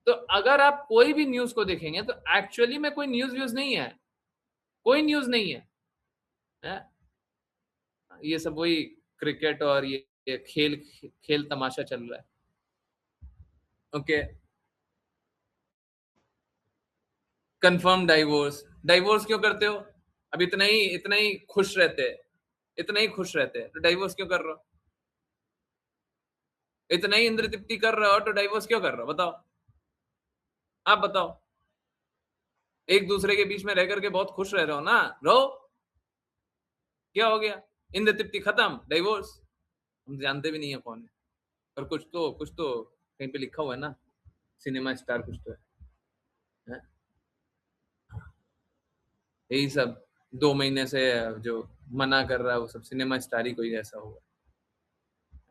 तो अगर आप कोई भी न्यूज को देखेंगे तो एक्चुअली में कोई न्यूज व्यूज नहीं है, कोई न्यूज नहीं है, है? ये सब वही क्रिकेट और ये खेल खेल तमाशा चल रहा है। Okay, confirm divorce. डाइवोर्स क्यों करते हो? अब इतना ही खुश रहते हैं, इतना ही खुश रहते हैं तो डाइवोर्स क्यों कर रहे हो? इतना ही इंद्र तृप्ति कर रहे हो तो डाइवोर्स क्यों कर रहे हो? बताओ, आप बताओ। एक दूसरे के बीच में रह करके बहुत खुश रह रहे हो ना, रहो। क्या हो गया? इंद्र तृप्ति खत्म, डाइवोर्स। हम जानते भी नहीं है कौन है, और कुछ तो कहीं पे लिखा हुआ है ना, सिनेमा स्टार कुछ तो है। यही सब 2 महीने से जो मना कर रहा है वो सब सिनेमा स्टार ही कोई ऐसा होगा,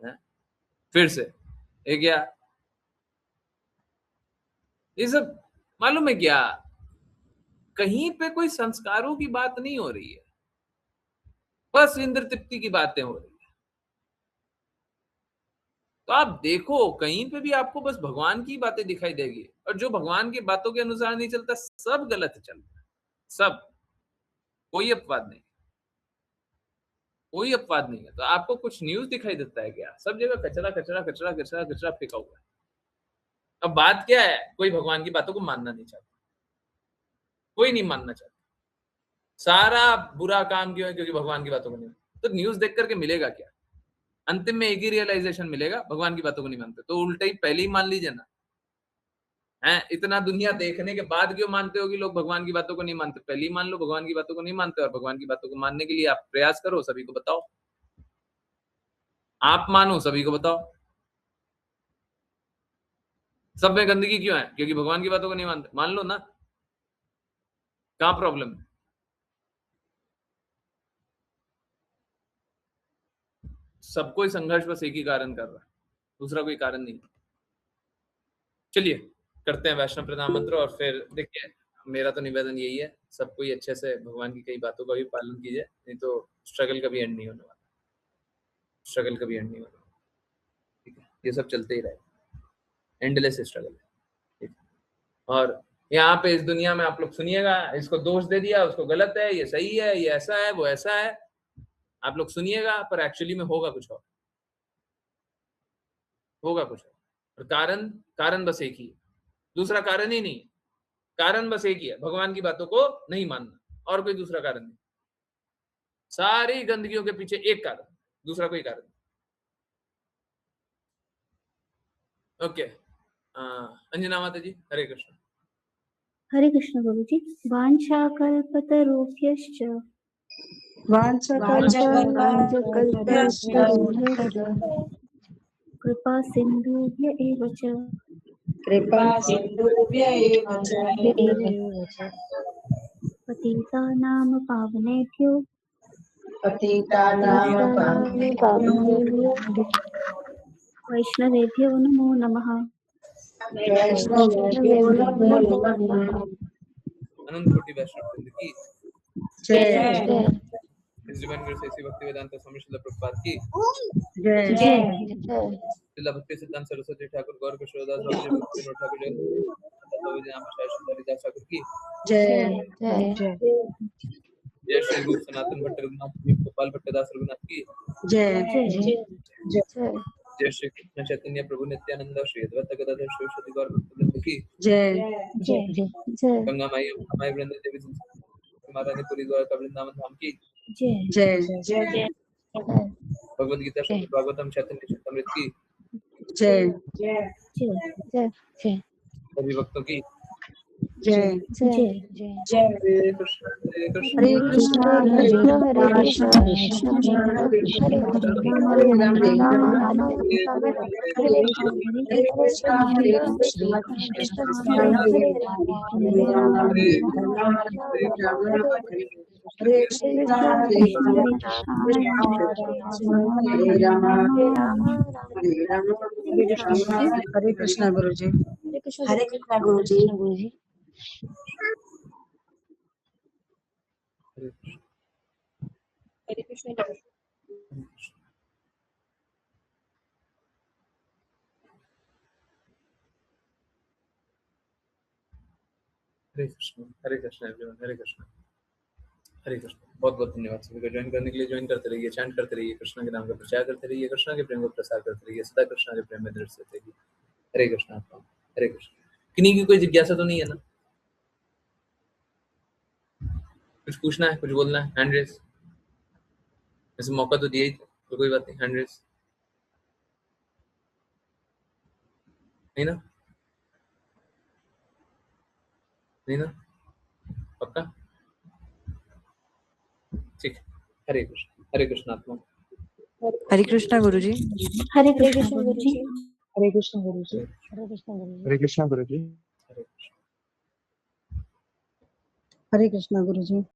है? फिर से ये क्या, ये सब मालूम है क्या? कहीं पे कोई संस्कारों की बात नहीं हो रही है, बस इंद्र तृप्ति की बातें हो रही है। तो आप देखो, कहीं पे भी आपको बस भगवान की बातें दिखाई देगी, और जो भगवान की बातों के अनुसार नहीं चलता सब गलत चल रहा है। सब, कोई अपवाद नहीं, कोई अपवाद नहीं है। तो आपको कुछ न्यूज दिखाई देता है क्या? सब जगह कचरा कचरा कचरा कचरा कचरा फेंका हुआ है। अब बात क्या है? कोई भगवान की बातों को मानना नहीं चाहता, कोई नहीं मानना चाहता। सारा बुरा काम क्यों है? क्योंकि भगवान की बातों को नहीं। तो न्यूज देख करके मिलेगा क्या? अंतिम में एक ही रियलाइजेशन मिलेगा, भगवान की बातों को नहीं मानते तो उल्टा ही पहले ही मान लीजिए ना। है, इतना दुनिया देखने के बाद क्यों मानते हो कि लोग भगवान की बातों को नहीं मानते? पहले ही मान लो भगवान की बातों को नहीं मानते, और भगवान की बातों को मानने के लिए आप प्रयास करो, सभी को बताओ। आप मानो, सभी को बताओ। सब में गंदगी क्यों है? क्योंकि भगवान की बातों को नहीं मानते, मान लो ना। कहाँ प्रॉब्लम है? सबको संघर्ष बस एक ही कारण कर रहा है, दूसरा कोई कारण नहीं। चलिए, करते हैं वैष्णव प्रणाम मंत्र, और फिर देखिए, मेरा तो निवेदन यही है, सब कोई अच्छे से भगवान की कई बातों का भी पालन कीजिए, नहीं तो स्ट्रगल कभी एंड नहीं होने वाला। स्ट्रगल कभी एंड नहीं होने वाला। ठीक है, ये सब चलते ही रहेगा, एंडलेस स्ट्रगल है। ठीक है? और यहाँ पे इस दुनिया में आप लोग सुनिएगा, इसको दोष दे दिया, उसको गलत है, ये सही है, ये ऐसा है, वो ऐसा है। आप लोग सुनिएगा पर एक्चुअली में होगा कुछ और, होगा कुछ और कारण कारण बस एक ही है, दूसरा कारण ही नहीं है। कारण बस एक ही है, भगवान की बातों को नहीं मानना, और कोई दूसरा कारण नहीं। सारी गंदगियों के पीछे एक कारण, दूसरा कोई कारण नहीं। ओके, अंजना माता जी, हरे कृष्ण। हरे कृष्ण गुरु जी। वाञ्छाकल्पतरुभ्यश्च कृपा सिन्धुभ्य एव च पतितानां पावनेभ्यो वैष्णवेभ्यो नमो नमः। अनंत कोटि वैष्णव वृंद की जय जीवन गुरु श्री भक्ति वेदांत स्वामी श्रील प्रभुपाद की जय श्रील भक्ति सिद्धांत सरस्वती ठाकुर गौर किशोरदास स्वामी जी भक्ति विनोद ठाकुर जय ठाकुर की जय श्री रूप सनातन भट्ट रघुनाथ जी गोपाल भट्टदास रघुनाथ की जय जय श्री कृष्ण चैतन्य प्रभु नित्यानंद श्री अद्वैत गदाधर शिवशक्ति गौर भक्तवृंद की जय गंगा माई माई वृंद देवी माता ने पूरी द्वारका वृंदावन धाम की जय भगवद गीता श्रीमद् भागवतम चैतन्य चरितामृत की जय सभी भक्तों की जय हरे कृष्ण हरे कृष्ण हरे कृष्ण हरे कृष्ण हरे राम हरे कृष्ण गुरु जी। हरे कृष्णा गुरु जी। हरे कृष्ण हरे कृष्ण एवरीवन, हरे कृष्ण हरे कृष्ण। बहुत बहुत धन्यवाद सभी को ज्वाइन करने के लिए। ज्वाइन करते रहिए, चैंट करते रहिए, कृष्ण के नाम का प्रचार करते रहिए, कृष्ण के प्रेम को प्रसार करते रहिए, सदा कृष्ण के प्रेम में दृढ़ से रहिए। हरे कृष्ण आपका, हरे कृष्ण। किन्हीं की कोई जिज्ञासा तो नहीं है ना? कुछ पूछना है, कुछ बोलना है? हैंड रेस, वैसे मौका तो दिया ही था, तो कोई बात नहीं, हैंड रेस नहीं ना? नहीं ना? पक्का? ठीक, हरे कृष्ण आत्मा। हरे कृष्णा गुरु जी। हरे कृष्ण गुरु जी। हरे कृष्णा गुरु जी। हरे कृष्ण हरे कृष्णा गुरु जी। हरे कृष्ण। हरे कृष्णा गुरु जी।